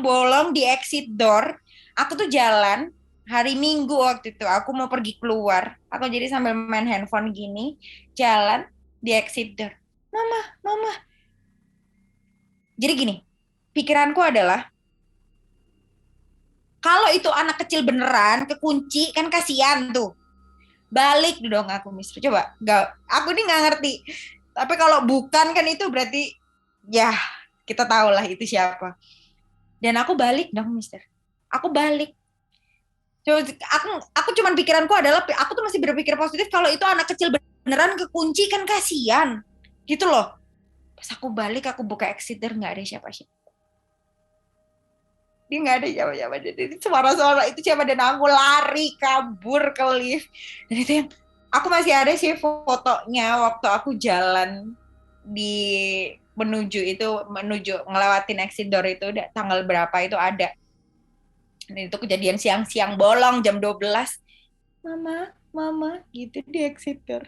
bolong di exit door. Aku tuh jalan hari Minggu waktu itu. Aku mau pergi keluar. Aku jadi sambil main handphone gini, jalan di exit door. Mama. Jadi gini, pikiranku adalah, kalau itu anak kecil beneran, kekunci, kan kasihan tuh. Balik dong aku, mister. Coba, aku ini nggak ngerti. Tapi kalau bukan kan itu berarti, ya kita tahu lah itu siapa. Dan aku balik dong, mister. Aku balik. Aku cuman pikiranku adalah aku tuh masih berpikir positif kalau itu anak kecil beneran kekunci kan kasihan gitu loh. Pas aku balik aku buka exit door nggak ada siapa-siapa. Dia nggak ada siapa-siapa. Jadi suara-suara itu siapa dan aku lari kabur ke lift. Dan itu yang aku masih ada sih fotonya waktu aku jalan di menuju ngelewatin exit door itu tanggal berapa itu ada. Dan itu kejadian siang-siang bolong jam 12. Mama gitu di exit door.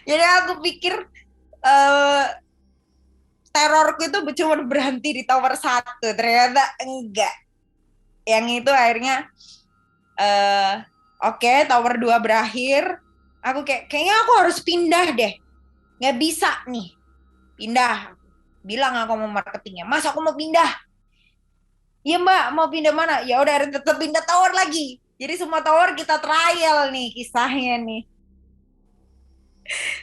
Jadi aku pikir eh terorku itu cuma berhenti di tower 1, ternyata enggak. Yang itu akhirnya oke, tower 2 berakhir. Aku kayaknya aku harus pindah deh. Nggak bisa nih. Pindah. Bilang aku mau marketingnya. Mas, aku mau pindah. Iya Mbak, mau pindah mana? Ya udah tetap pindah tower lagi. Jadi semua tower kita trial nih kisahnya nih.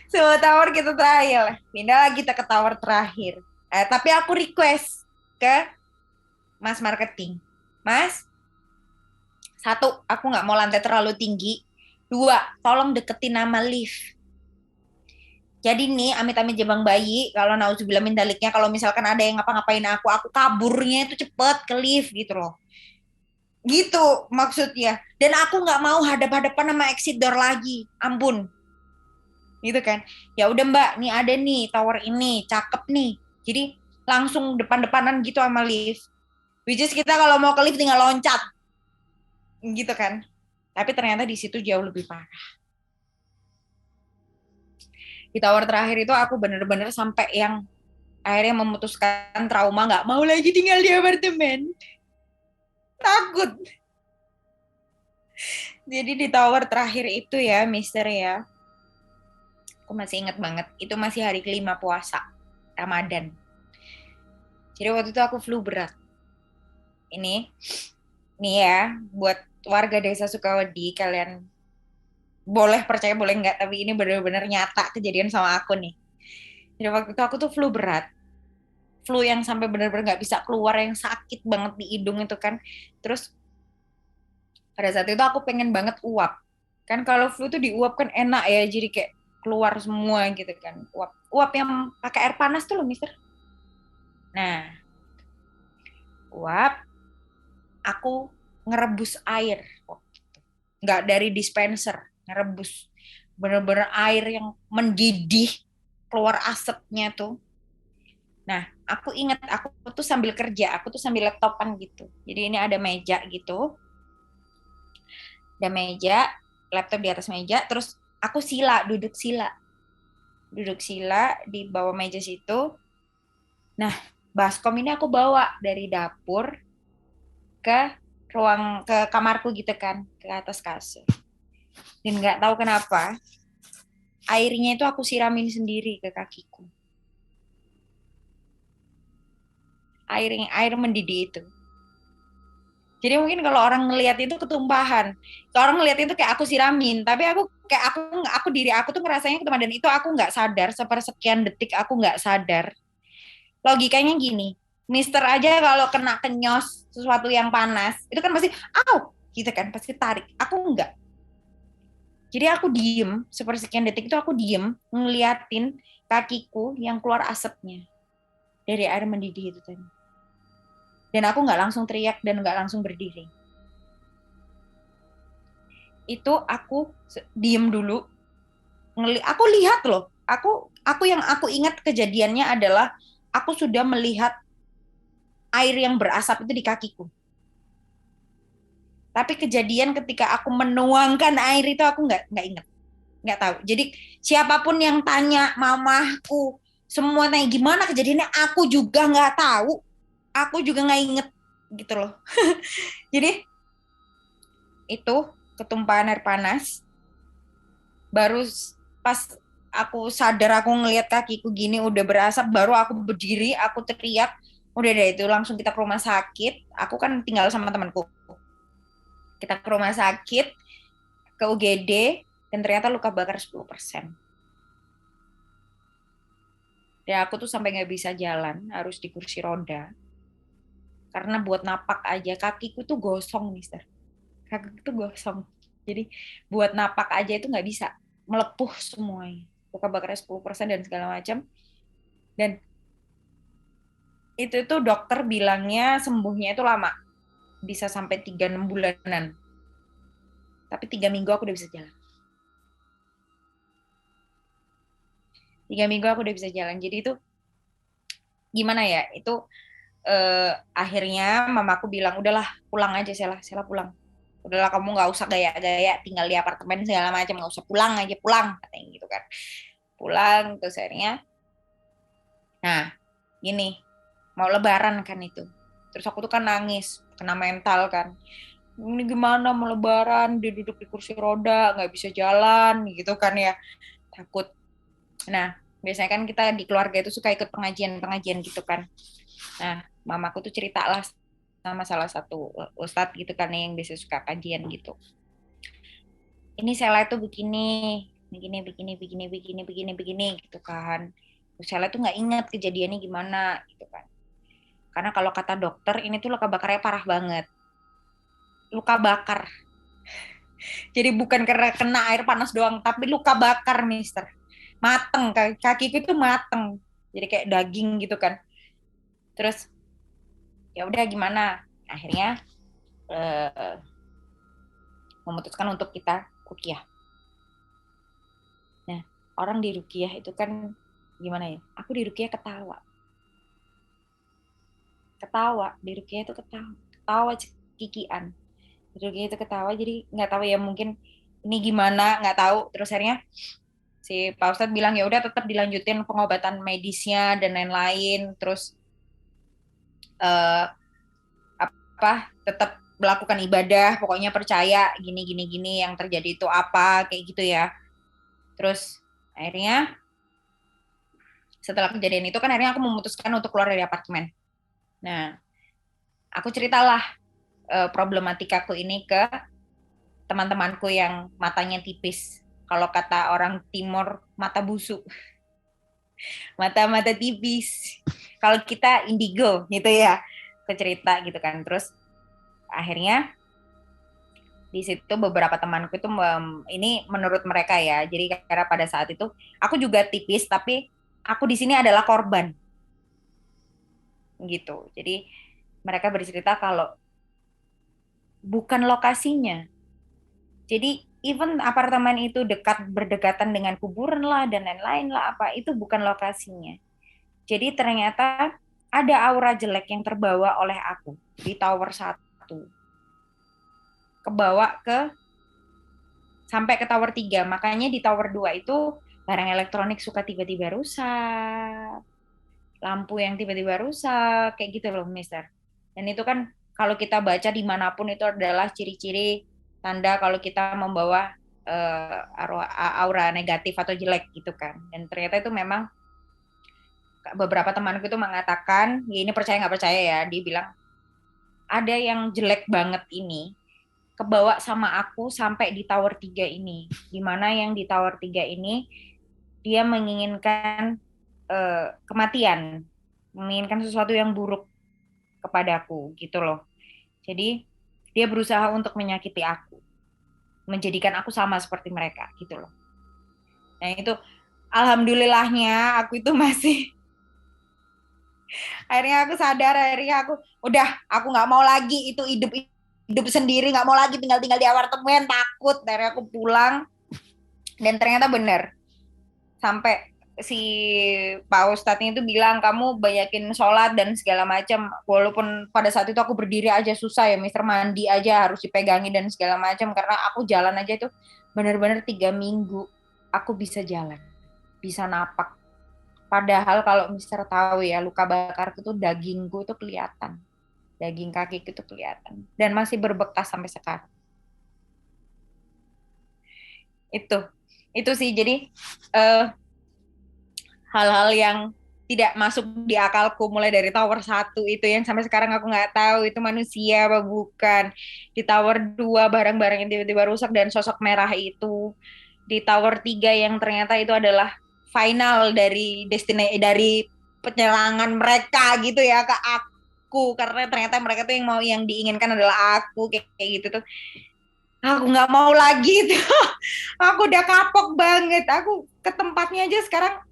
Semua tower kita trial. Pindah lagi kita ke tower terakhir. Tapi aku request ke Mas marketing. Mas, 1, aku nggak mau lantai terlalu tinggi. 2, tolong deketin nama lift. Jadi nih, amit-amit jabang bayi, kalau nauzubillah min daliknya, kalau misalkan ada yang ngapa-ngapain aku kaburnya itu cepet ke lift gitu loh. Gitu maksudnya. Dan aku nggak mau hadap-hadapan sama exit door lagi. Ampun. Gitu kan. Ya udah Mbak, nih ada nih tower ini, cakep nih. Jadi langsung depan-depanan gitu sama lift. Which is kita kalau mau ke lift tinggal loncat. Gitu kan. Tapi ternyata di situ jauh lebih parah. Di tower terakhir itu aku bener-bener sampai yang akhirnya memutuskan trauma, nggak mau lagi tinggal di apartemen. Takut. Jadi di tower terakhir itu ya, Mister ya, aku masih ingat banget, itu masih hari kelima puasa, Ramadan. Jadi waktu itu aku flu berat. Ini ya, buat warga desa Sukawedi, kalian boleh percaya boleh nggak, tapi ini benar-benar nyata kejadian sama aku nih. Jadi waktu itu aku tuh flu berat. Flu yang sampai benar-benar nggak bisa keluar, yang sakit banget di hidung itu kan. Terus pada saat itu aku pengen banget uap. Kan kalau flu tuh diuap kan enak ya, jadi kayak keluar semua gitu kan. Uap yang pakai air panas tuh loh, Mister. Nah, uap, aku ngerebus air. Nggak dari dispenser, ngerebus. Bener-bener air yang mendidih, keluar asapnya tuh. Nah, aku ingat aku tuh sambil kerja, aku tuh sambil laptopan gitu. Jadi ini ada meja gitu. Ada meja, laptop di atas meja, terus aku duduk sila. Duduk sila di bawah meja situ. Nah, baskom ini aku bawa dari dapur ke kamarku gitu kan, ke atas kasur. Dan nggak tahu kenapa, airnya itu aku siramin sendiri ke kakiku. Air mendidih itu. Jadi mungkin kalau orang ngelihat itu ketumpahan, kalau orang ngelihat itu kayak aku siramin, tapi diri aku tuh ngerasanya ketumpahan, dan itu aku nggak sadar, sepersekian detik aku nggak sadar. Logikanya gini, Mister aja kalau kena kenyos sesuatu yang panas, itu kan pasti, gitu kan, pasti tarik. Aku enggak. Jadi aku diem, sepersekian detik itu aku diem, ngeliatin kakiku yang keluar asapnya dari air mendidih itu tadi. Dan aku nggak langsung teriak dan nggak langsung berdiri. Itu aku diem dulu, aku lihat loh. Yang aku ingat kejadiannya adalah aku sudah melihat air yang berasap itu di kakiku. Tapi kejadian ketika aku menuangkan air itu aku nggak ingat, nggak tahu. Jadi siapapun yang tanya mamaku, semua tanya gimana kejadiannya, aku juga nggak tahu, aku juga nggak inget gitu loh. Jadi itu ketumpahan air panas. Baru pas aku sadar, aku ngelihat kakiku gini udah berasap, baru aku berdiri, aku teriak, udah deh itu langsung kita ke rumah sakit. Aku kan tinggal sama temanku. Kita ke rumah sakit, ke UGD, dan ternyata luka bakar 10%. Dan aku tuh sampai nggak bisa jalan, harus di kursi roda. Karena buat napak aja, kakiku tuh gosong, Mister. Kakiku tuh gosong. Jadi buat napak aja itu nggak bisa, melepuh semuanya. Luka bakarnya 10% dan segala macam. Dan itu tuh dokter bilangnya sembuhnya itu lama. Bisa sampai 3-6 bulanan. Tapi 3 minggu aku udah bisa jalan. 3 minggu aku udah bisa jalan. Jadi itu gimana ya, itu akhirnya mamaku bilang udahlah pulang aja, Sela pulang, udahlah kamu nggak usah gaya-gaya tinggal di apartemen segala macam, nggak usah, pulang aja, pulang katanya gitu kan. Pulang terus akhirnya, nah gini, mau lebaran kan itu, terus aku tuh kan nangis kena mental kan, ini gimana mau lebaran dia duduk di kursi roda nggak bisa jalan gitu kan ya, takut. Nah biasanya kan kita di keluarga itu suka ikut pengajian-pengajian gitu kan. Nah mamaku tuh cerita lah sama salah satu ustadz gitu kan yang biasa suka kajian gitu, ini Sela itu begini, begini, begini, begini, begini, begini, begini gitu kan. Terus Sela tuh nggak ingat kejadiannya gimana gitu kan. Karena kalau kata dokter ini tuh luka bakarnya parah banget. Luka bakar. Jadi bukan karena kena air panas doang, tapi luka bakar, Mister. Mateng, kakiku itu mateng. Jadi kayak daging gitu kan. Terus ya udah gimana? Akhirnya eh, memutuskan untuk kita ruqyah. Nah, orang di ruqyah itu kan gimana ya? Aku di ruqyah ketawa. Ketawa, di ruqyah itu ketawa. Ketawa cekikian. Di ruqyah itu ketawa, jadi nggak tahu ya, mungkin ini gimana, nggak tahu. Terus akhirnya si Pak Ustadz bilang ya udah tetap dilanjutin pengobatan medisnya dan lain-lain. Terus eh, apa tetap melakukan ibadah, pokoknya percaya gini gini gini yang terjadi itu apa kayak gitu ya. Terus akhirnya setelah kejadian itu kan akhirnya aku memutuskan untuk keluar dari apartemen. Nah, aku ceritalah problematikaku ini ke teman-temanku yang matanya tipis. Kalau kata orang timur, mata busuk. Mata-mata tipis. Kalau kita indigo gitu ya. Aku cerita gitu kan. Terus akhirnya di situ beberapa temanku itu ini menurut mereka ya. Jadi karena pada saat itu aku juga tipis, tapi aku di sini adalah korban gitu. Jadi mereka bercerita kalau bukan lokasinya. Jadi even apartemen itu berdekatan dengan kuburan lah dan lain-lain lah, apa itu bukan lokasinya. Jadi ternyata ada aura jelek yang terbawa oleh aku di tower 1, kebawa ke sampai ke tower 3. Makanya di tower 2 itu barang elektronik suka tiba-tiba rusak, lampu yang tiba-tiba rusak, kayak gitu loh, Mister. Dan itu kan kalau kita baca dimanapun itu adalah ciri-ciri tanda kalau kita membawa aura negatif atau jelek gitu kan. Dan ternyata itu memang beberapa temanku itu mengatakan, ya ini percaya nggak percaya ya, dia bilang ada yang jelek banget ini kebawa sama aku sampai di tower 3 ini. Dimana yang di tower 3 ini dia menginginkan kematian, menginginkan sesuatu yang buruk kepadaku gitu loh. Jadi dia berusaha untuk menyakiti aku, menjadikan aku sama seperti mereka gitu loh. Nah itu alhamdulillahnya aku itu masih akhirnya aku sadar, akhirnya aku nggak mau lagi itu hidup hidup sendiri, nggak mau lagi tinggal di apartemen, takut. Akhirnya aku pulang dan ternyata benar, sampai si Pak Ustadznya itu bilang kamu banyakin sholat dan segala macam, walaupun pada saat itu aku berdiri aja susah ya, Mister, mandi aja harus dipegangi dan segala macam, karena aku jalan aja itu benar-benar 3 minggu aku bisa jalan, bisa napak. Padahal kalau Mister tahu ya, luka bakarku tuh dagingku itu kelihatan, daging kakiku itu kelihatan dan masih berbekas sampai sekarang. Itu sih, jadi hal-hal yang tidak masuk di akalku mulai dari tower 1 itu yang sampai sekarang aku nggak tahu itu manusia apa bukan. Di tower 2 barang-barang yang tiba-tiba rusak dan sosok merah itu. Di tower 3 yang ternyata itu adalah final dari dari penyerangan mereka gitu ya ke aku, karena ternyata mereka tuh yang mau, yang diinginkan adalah aku, kayak gitu tuh. Aku nggak mau lagi tuh. Aku udah kapok banget. Aku ke tempatnya aja sekarang,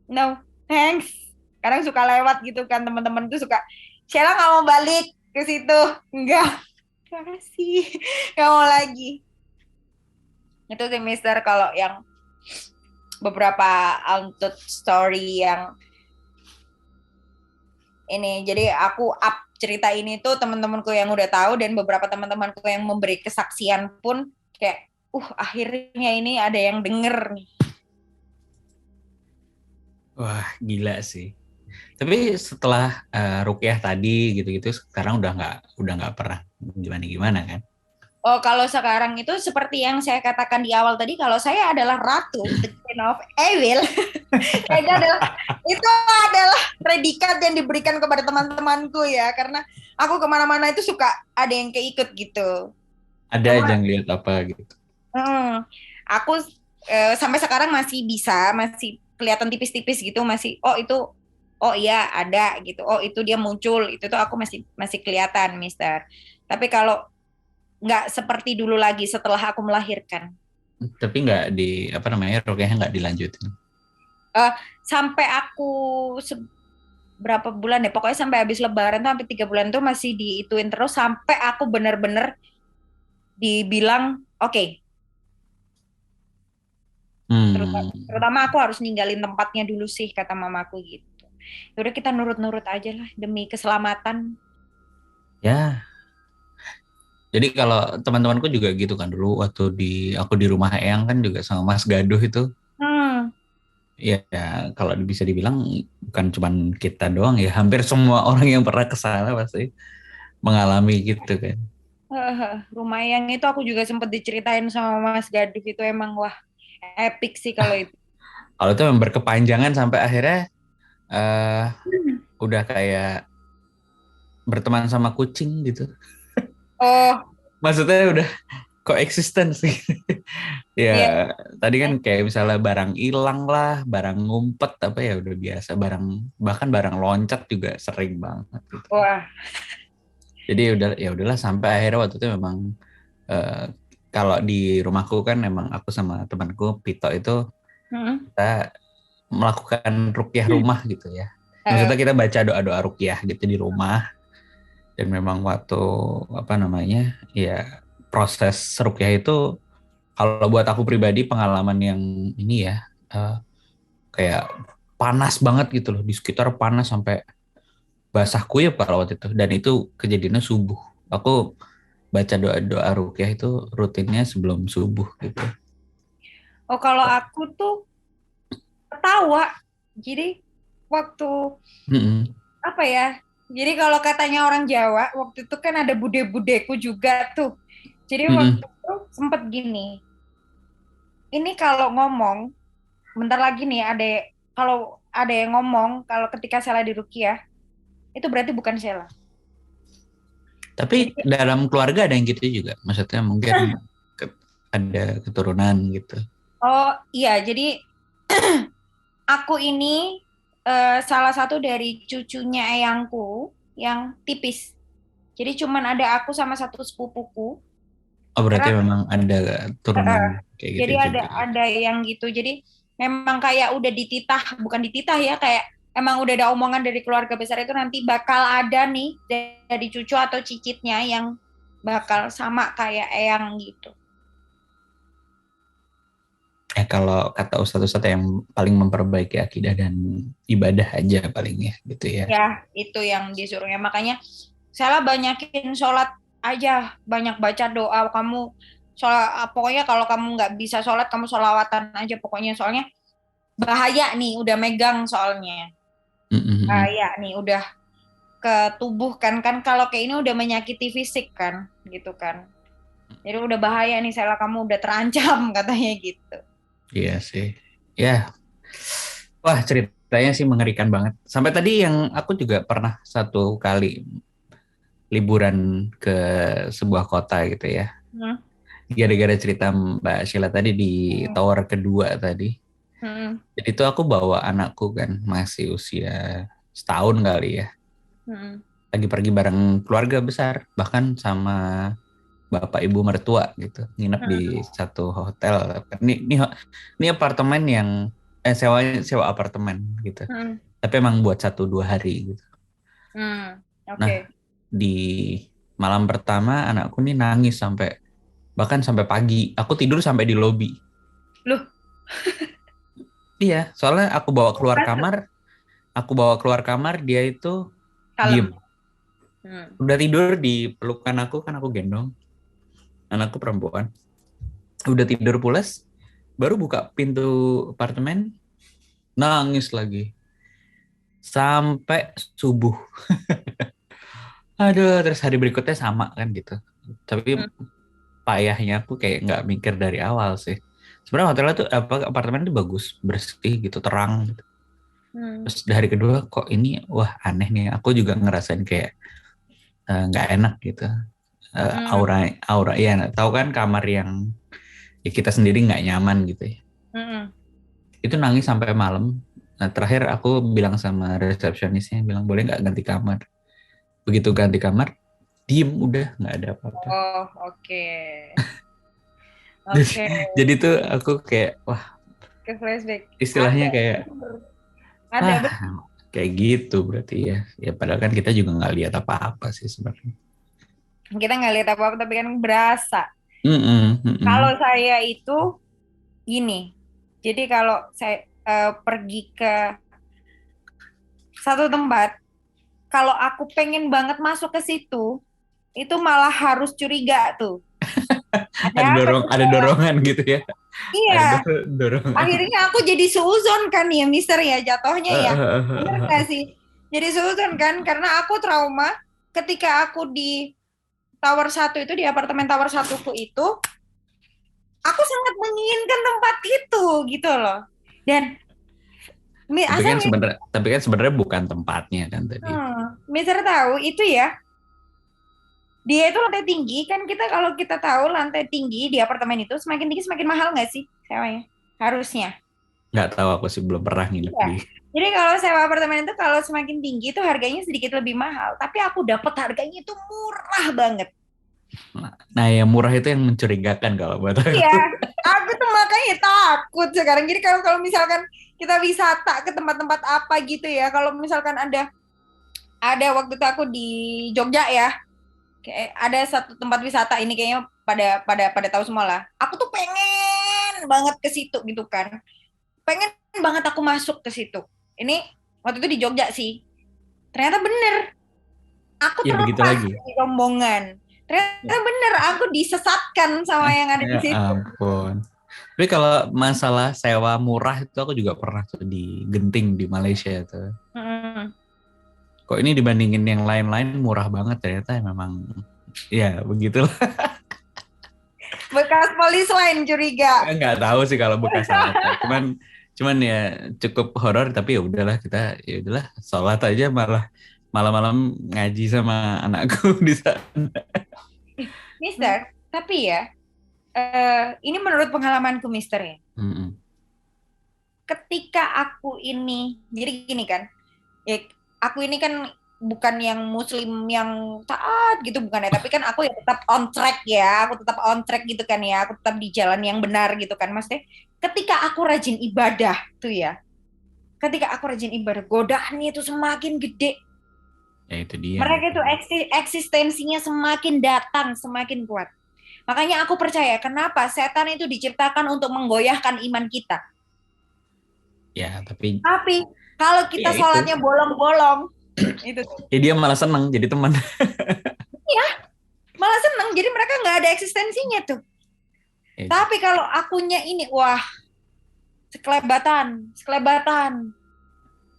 no thanks. Kadang suka lewat gitu kan, teman-teman tuh suka, Sheila nggak mau balik ke situ, enggak, terima kasih, nggak mau lagi. Itu sih Mister kalau yang beberapa untold story yang ini. Jadi aku up cerita ini tuh teman-temanku yang udah tahu dan beberapa teman-temanku yang memberi kesaksian pun kayak, akhirnya ini ada yang denger nih. Wah, gila sih. Tapi setelah ruqyah tadi gitu-gitu sekarang udah nggak pernah gimana kan? Oh, kalau sekarang itu seperti yang saya katakan di awal tadi, kalau saya adalah ratu, the queen of evil. itu adalah predikat yang diberikan kepada teman-temanku ya, karena aku kemana-mana itu suka ada yang keikut gitu. Ada aja ngeliat apa gitu. Aku sampai sekarang masih masih kelihatan tipis-tipis gitu, masih iya ada gitu, itu dia muncul, itu tuh aku masih kelihatan, Mister. Tapi kalau nggak seperti dulu lagi setelah aku melahirkan. Tapi nggak ruqyahnya nggak dilanjutin. Sampai aku berapa bulan ya, pokoknya sampai habis lebaran tuh sampai 3 bulan tuh masih diituin terus sampai aku bener-bener dibilang oke. Terutama aku harus ninggalin tempatnya dulu sih, kata mamaku gitu. Udah kita nurut-nurut aja lah demi keselamatan. Ya. Jadi kalau teman-temanku juga gitu kan dulu waktu aku di rumah Eyang kan juga sama Mas Gaduh itu. Ya, kalau bisa dibilang bukan cuma kita doang ya, hampir semua orang yang pernah ke sana pasti mengalami gitu kan. Rumah Eyang itu aku juga sempat diceritain sama Mas Gaduh, itu emang wah epic sih kalau itu. Kalau itu memang berkepanjangan sampai akhirnya udah kayak berteman sama kucing gitu. Maksudnya udah coexistence ya. Tadi kan kayak misalnya barang hilang lah, barang ngumpet apa ya udah biasa, bahkan barang loncat juga sering banget gitu. Wah. Jadi udahlah sampai akhirnya waktu itu memang kalau di rumahku kan memang aku sama temanku Pito itu kita melakukan ruqyah rumah gitu ya. Maksudnya kita baca doa-doa ruqyah gitu di rumah. Dan memang waktu proses ruqyah itu kalau buat aku pribadi pengalaman yang ini ya kayak panas banget gitu loh, di sekitar panas sampai basah kuyup kalau waktu itu, dan itu kejadiannya subuh. Aku baca doa-doa ruqyah itu rutinnya sebelum subuh gitu. Kalau aku tuh ketawa. Jadi waktu apa ya? Jadi kalau katanya orang Jawa, waktu itu kan ada bude-budeku juga tuh. Jadi waktu itu sempet gini. Ini kalau ngomong, bentar lagi nih kalau ada yang ngomong kalau ketika Sheila di ruqyah, itu berarti bukan Sheila. Tapi dalam keluarga ada yang gitu juga, maksudnya mungkin ada keturunan gitu. Oh iya, jadi aku ini salah satu dari cucunya eyangku yang tipis. Jadi cuman ada aku sama satu sepupuku. Oh berarti memang ada turunan kayak gitu. Jadi ada yang gitu. Jadi memang kayak udah bukan dititah ya, kayak emang udah ada omongan dari keluarga besar itu nanti bakal ada nih dari cucu atau cicitnya yang bakal sama kayak eyang gitu. Kalau kata ustadz-ustadz yang paling memperbaiki akidah dan ibadah aja paling ya gitu ya. Ya, itu yang disuruhnya. Makanya saya banyakin sholat aja, banyak baca doa. Kamu sholat, pokoknya kalau kamu nggak bisa sholat, kamu sholawatan aja pokoknya. Soalnya bahaya nih, udah megang soalnya. Bahaya nih, udah ke tubuh kan kalau kayak ini udah menyakiti fisik kan, gitu kan. Jadi udah bahaya nih, Sheila, kamu udah terancam katanya gitu. Iya sih. Ya. Wah, ceritanya sih mengerikan banget. Sampai tadi yang aku juga pernah satu kali liburan ke sebuah kota gitu ya. Gara-gara cerita Mbak Sheila tadi di tower kedua tadi. Jadi itu aku bawa anakku kan, masih usia setahun kali ya. Lagi pergi bareng keluarga besar, bahkan sama bapak ibu mertua gitu, nginep di satu hotel. Ini apartemen yang sewa apartemen gitu. Tapi emang buat 1-2 hari gitu. Nah, di malam pertama anakku nih nangis bahkan sampai pagi. Aku tidur sampai di lobi. Loh. Iya, soalnya aku bawa keluar kamar dia itu diem. Kalem. Udah tidur di pelukan aku, kan aku gendong anakku perempuan. Udah tidur pulas, baru buka pintu apartemen, nangis lagi sampai subuh. Aduh, terus hari berikutnya sama kan gitu. Tapi Hmm. payahnya aku kayak nggak mikir dari awal sih. Sebenarnya hotelnya tuh apartemen tuh bagus, bersih gitu, terang gitu. Hmm. Terus dari kedua kok ini wah aneh nih. Aku juga ngerasain kayak nggak enak gitu. Hmm. Aura aura ya tahu kan kamar yang ya kita sendiri nggak nyaman gitu ya. Hmm. Itu nangis sampai malam. Nah, terakhir aku bilang sama resepsionisnya, bilang boleh nggak ganti kamar. Begitu ganti kamar, diem udah nggak ada apa-apa. Oh, oke. Jadi, Oke, jadi tuh aku kayak wah ke flashback. istilahnya Ada, kayak ada wah betul. kayak gitu berarti ya. Ya padahal kan kita juga nggak lihat apa-apa sih sebenarnya. Kita nggak lihat apa-apa, tapi kan berasa. Mm-mm, Kalau mm-mm. saya itu gini, jadi kalau saya pergi ke satu tempat, kalau aku pengen banget masuk ke situ, itu malah harus curiga tuh. Ada apa di Ada bawah? dorongan gitu ya. Ada Iya, dorongan. akhirnya aku jadi seuzon kan ya, Mister ya jatuhnya ya. Bener nggak sih? Jadi seuzon kan, karena aku trauma ketika aku di Tower satu itu, di apartemen Tower 1 itu, aku sangat menginginkan tempat itu gitu loh. Dan asal Tapi kan sebenarnya bukan tempatnya kan tadi. Mister tahu itu ya, dia itu lantai tinggi kan, kita kalau kita tahu lantai tinggi di apartemen itu semakin tinggi semakin mahal nggak sih sewanya? Harusnya. Nggak tahu, aku sih belum pernah nginep Iya. di. Jadi kalau sewa apartemen itu kalau semakin tinggi itu harganya sedikit lebih mahal, tapi aku dapat harganya itu murah banget. Nah, yang murah itu yang mencurigakan kalau buat Iya, aku. aku tuh makanya takut sekarang. Jadi kalau kalau misalkan kita wisata ke tempat-tempat apa gitu ya, kalau misalkan ada waktu itu aku di Jogja ya, kayak ada satu tempat wisata ini kayaknya pada pada pada tahu semua lah. Aku tuh pengen banget ke situ gitu kan. Pengen banget aku masuk ke situ. Ini waktu itu di Jogja sih. Ternyata bener, aku Ya begitu terlepas lagi. di rombongan. Ternyata bener, aku disesatkan sama yang ada di Ya situ. ampun. Tapi kalau masalah sewa murah itu aku juga pernah tuh di Genting di Malaysia tuh. Hmm. Kok ini dibandingin yang lain-lain murah banget ternyata memang ya begitulah. Bekas polis lain curiga. Nggak tahu sih kalau bekas apa. Cuman ya cukup horor tapi ya udahlah kita ya udahlah sholat aja malah malam-malam ngaji sama anakku di sana. Mister, tapi ya, ini menurut pengalamanku, Mister ya. Mm-mm. Ketika aku ini, jadi gini kan, ya aku ini kan bukan yang Muslim yang taat gitu bukan ya, tapi kan aku ya tetap on track ya, aku tetap on track gitu kan ya, aku tetap di jalan yang benar gitu kan, Mas. Ketika aku rajin ibadah tuh ya, ketika aku rajin ibadah, godaannya itu semakin gede. Ya itu dia. Mereka itu eksistensinya semakin datang, semakin kuat. Makanya aku percaya kenapa setan itu diciptakan untuk menggoyahkan iman kita. Ya tapi Tapi kalau ya kita itu. sholatnya bolong-bolong, itu Ya dia malah seneng jadi teman. ya malah seneng. Jadi mereka nggak ada eksistensinya tuh. Ya, Tapi kalau akunya ini, wah, sekelebatan, sekelebatan,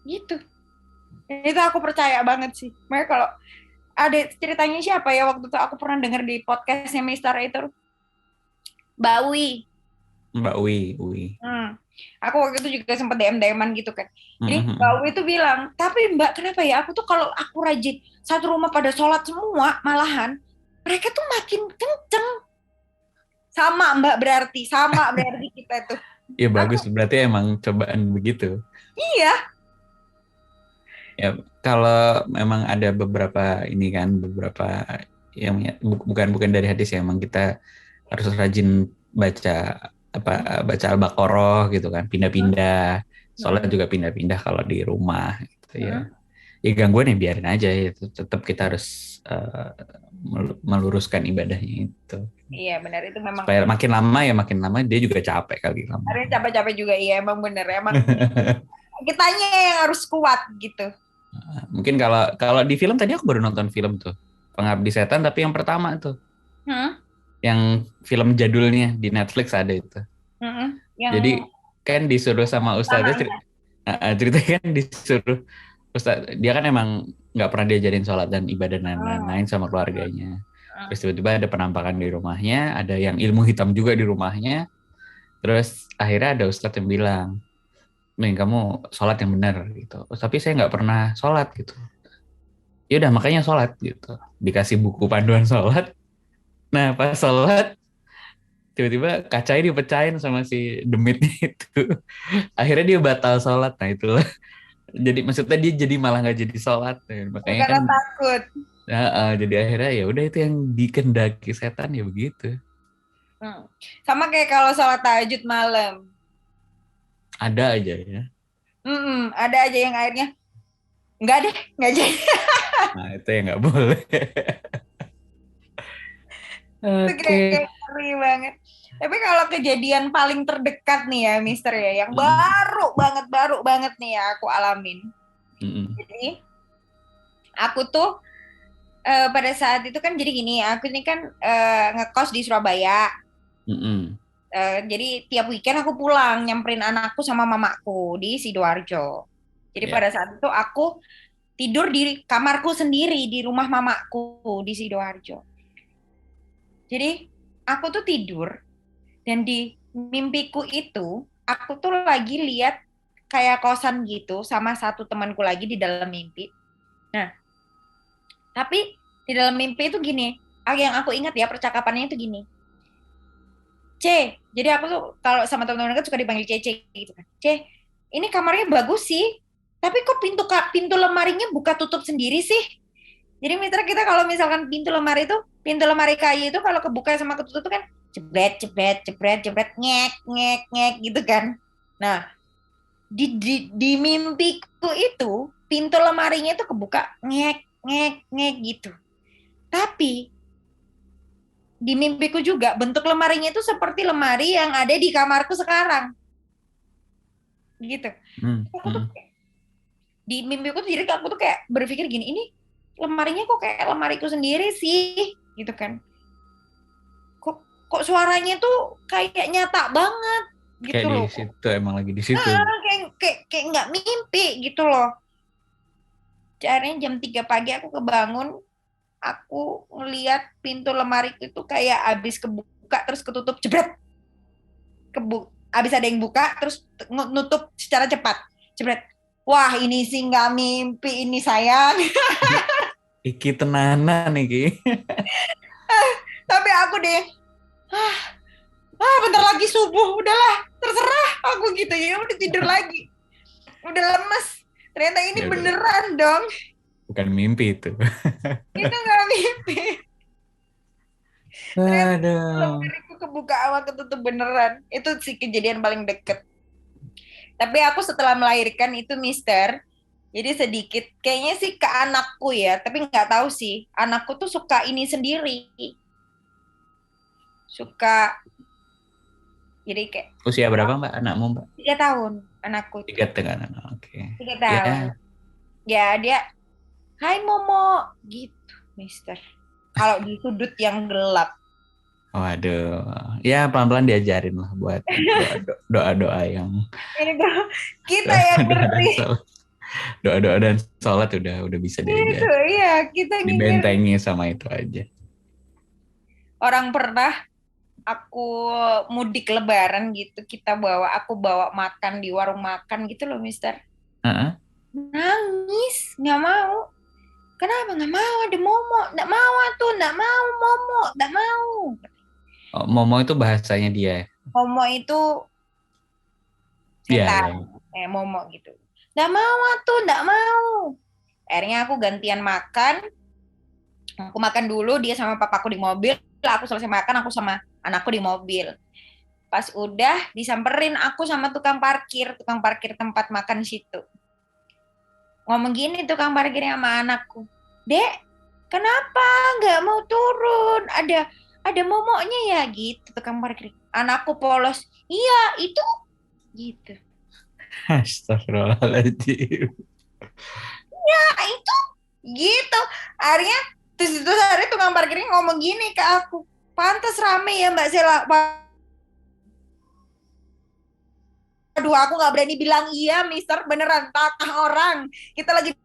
gitu. Itu aku percaya banget sih. Makanya kalau ada ceritanya siapa ya waktu itu aku pernah dengar di podcastnya Mister itu, Mbak Wi. Mbak Wi. Aku waktu itu juga sempat DM-an gitu kan. Jadi Mbak Mm-mm. Wi itu bilang, tapi Mbak kenapa ya aku tuh kalau aku rajin satu rumah pada sholat semua, malahan mereka tuh makin kenceng. Sama berarti kita tuh. Ya Aku bagus berarti emang cobaan begitu. iya, Ya kalau memang ada beberapa ini kan beberapa yang bukan dari hadis ya, emang kita harus rajin baca baca Al-Baqarah gitu kan, pindah-pindah. Soalnya juga pindah-pindah kalau di rumah gitu ya. ya gangguan ya biarin aja itu. Tetap kita harus meluruskan ibadahnya itu. Iya benar itu memang. Supaya makin lama dia juga capek kali lama. Ada yang capek-capek juga, iya emang bener. Emang kitanya yang harus kuat gitu. Mungkin kalau di film tadi aku baru nonton film tuh Pengabdi Setan tapi yang pertama tuh. Yang film jadulnya di Netflix ada itu. Yang Jadi kan disuruh sama ustadznya ceritanya kan disuruh ustadz, dia kan emang nggak pernah diajarin sholat dan ibadah dan lain-lain sama keluarganya. Terus tiba-tiba ada penampakan di rumahnya, ada yang ilmu hitam juga di rumahnya. Terus akhirnya ada ustadz yang bilang, nih kamu sholat yang benar gitu. Tapi saya nggak pernah sholat gitu. Ya udah makanya sholat gitu. Dikasih buku panduan sholat. Nah pas sholat tiba-tiba kacanya dipecahin sama si demitnya itu. Akhirnya dia batal sholat. Nah itulah. Jadi maksudnya dia jadi malah nggak jadi sholat. Makanya karena kan. takut. Jadi akhirnya ya udah itu yang dikendaki setan ya begitu. Sama kayak kalau sholat tahajud malam. Ada aja ya. Ada aja yang akhirnya nggak deh, nggak jadi. Nah itu yang nggak boleh. Itu kayak ngeri banget. Tapi kalau kejadian paling terdekat nih ya, Mister ya, yang baru banget nih ya aku alamin. Jadi aku tuh pada saat itu kan jadi gini, aku ini kan ngekos di Surabaya. Jadi tiap weekend aku pulang nyamperin anakku sama mamaku di Sidoarjo. Jadi pada saat itu aku tidur di kamarku sendiri di rumah mamaku di Sidoarjo. Jadi aku tuh tidur dan di mimpiku itu aku tuh lagi lihat kayak kosan gitu sama satu temanku lagi di dalam mimpi. Nah, tapi di dalam mimpi itu gini, yang aku ingat ya percakapannya itu gini. C, jadi aku tuh kalau sama teman-teman kan suka dipanggil Cece gitu kan. C, ini kamarnya bagus sih, tapi kok pintu lemarinya buka tutup sendiri sih? Jadi mitra kita kalau misalkan pintu lemari kayu itu kalau kebuka sama ketutup itu kan jebret, ngek gitu kan. Nah, di mimpiku itu pintu lemarinya itu kebuka ngek gitu. Tapi di mimpiku juga bentuk lemarinya itu seperti lemari yang ada di kamarku sekarang. Gitu. Aku tuh di mimpiku jadi aku tuh kayak berpikir gini, ini lemarinya kok kayak lemariku sendiri sih, gitu kan. Kok suaranya tuh kayak nyata banget gitu kayak loh. Kayak di situ emang lagi di situ. Kayak nggak mimpi gitu loh. Akhirnya jam 3 pagi aku kebangun, aku ngeliat pintu lemari itu kayak abis kebuka terus ketutup jebret. Abis ada yang buka terus nutup secara cepat. Jebret. Wah, ini sih nggak mimpi ini sayang. Iki tenanan iki. Tapi aku deh, bentar lagi subuh, udahlah, terserah aku gitu ya, udah tidur lagi, udah lemes. Ternyata ini ya, beneran dong. Bukan mimpi itu. Itu nggak mimpi. Aduh. Lemariku kebuka awal ketutup beneran. Itu sih kejadian paling deket. Tapi aku setelah melahirkan itu Mister, jadi sedikit kayaknya sih ke anakku ya, tapi nggak tahu sih. Anakku tuh suka ini sendiri. Suka jadi kayak usia berapa Mbak anakmu Mbak? 3 tahun anakku. 3 tahun. Oke. 3 tahun. Ya dia, hai Momo gitu, Mister. Kalau di sudut yang gelap. Waduh, ya pelan-pelan diajarin lah buat doa-doa yang ini bro, kita yang beri doa-doa dan sholat udah bisa diajarin. Itu iya, kita dibentengi sama itu aja. Orang pernah aku mudik lebaran gitu, aku bawa makan di warung makan gitu loh Mister. Nangis, nggak mau. Kenapa nggak mau? Ada Momo, nggak mau tuh, nggak mau Momo, nggak mau. Oh, Momo itu bahasanya dia. Momo itu setan, Momo gitu. Nggak mau tuh, nggak mau. Akhirnya aku gantian makan. Aku makan dulu, dia sama papaku di mobil. Aku selesai makan, aku sama anakku di mobil. Pas udah disamperin aku sama tukang parkir tempat makan situ. ngomong gini tukang parkirnya sama anakku, Dek, kenapa nggak mau turun? Ada momoknya ya gitu tukang parkir. Anakku polos, iya itu gitu. Astagfirullahaladzim. Nah itu gitu. Akhirnya terus hari tukang parkirnya ngomong gini ke aku, pantas rame ya Mbak Sela. Aduh, aku nggak berani bilang iya, Mister, beneran tatah orang. Kita lagi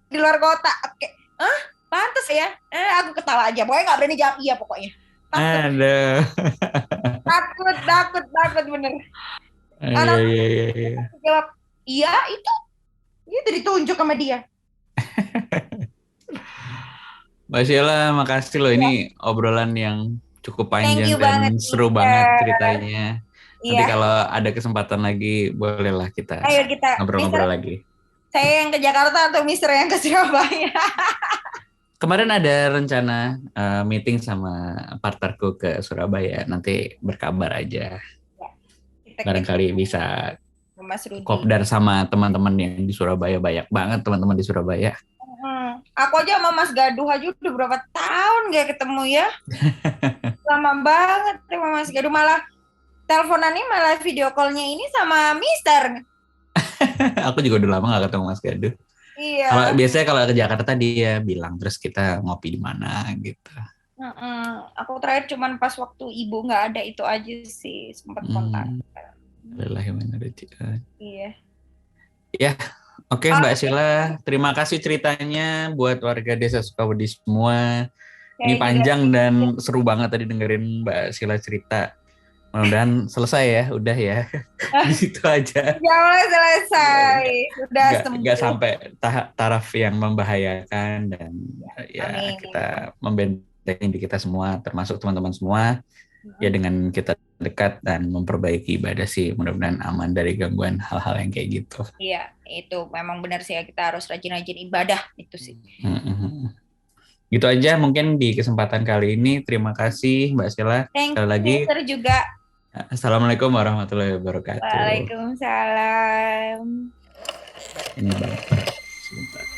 di luar kota. Oke, pantas ya? Aku ketawa aja. Pokoknya nggak berani jawab iya pokoknya. Takut, Aduh. takut bener. Iya, Anak iya, iya, iya. jawab iya itu ditunjuk sama dia. Mbak Sheila, makasih loh. Iya. Ini obrolan yang cukup Thank panjang you banget, dan seru banget Mister. ceritanya. Nanti Iya, kalau ada kesempatan lagi, bolehlah kita ayo kita, Mister, ngobrol-ngobrol lagi. saya yang ke Jakarta atau Mister yang ke Surabaya? Kemarin ada rencana meeting sama partnerku ke Surabaya. Nanti berkabar aja. Kita Barangkali bisa ke Mas Rudi. kopdar sama teman-teman yang di Surabaya. Banyak banget teman-teman di Surabaya. Aku aja sama Mas Gaduh aja udah berapa tahun gak ketemu ya. Lama banget sama Mas Gaduh, malah teleponannya malah video call-nya ini sama Mister. Aku juga udah lama gak ketemu Mas Gaduh. Iya. Biasanya kalau ke Jakarta dia bilang, terus kita ngopi di mana gitu. Aku terakhir cuman pas waktu ibu nggak ada itu aja sih sempat kontak. Iya. Ya, oke Mbak Sheila, terima kasih ceritanya buat warga Desa Sukawedi semua. Ini panjang dan seru banget tadi dengerin Mbak Sheila cerita. Mudah-mudahan selesai ya, udah ya. Di situ aja. Jangan selesai, sudah Nggak sampai taraf yang membahayakan dan ya kita membentengi diri kita semua, termasuk teman-teman semua. Ya dengan kita dekat dan memperbaiki ibadah sih, mudah-mudahan aman dari gangguan hal-hal yang kayak gitu. Iya, itu memang benar sih ya, kita harus rajin-rajin ibadah itu sih. Gitu aja mungkin di kesempatan kali ini. Terima kasih Mbak Sheila. Sekali lagi. Juga. Assalamualaikum warahmatullahi wabarakatuh. Waalaikumsalam. Ini Bang. Sebentar.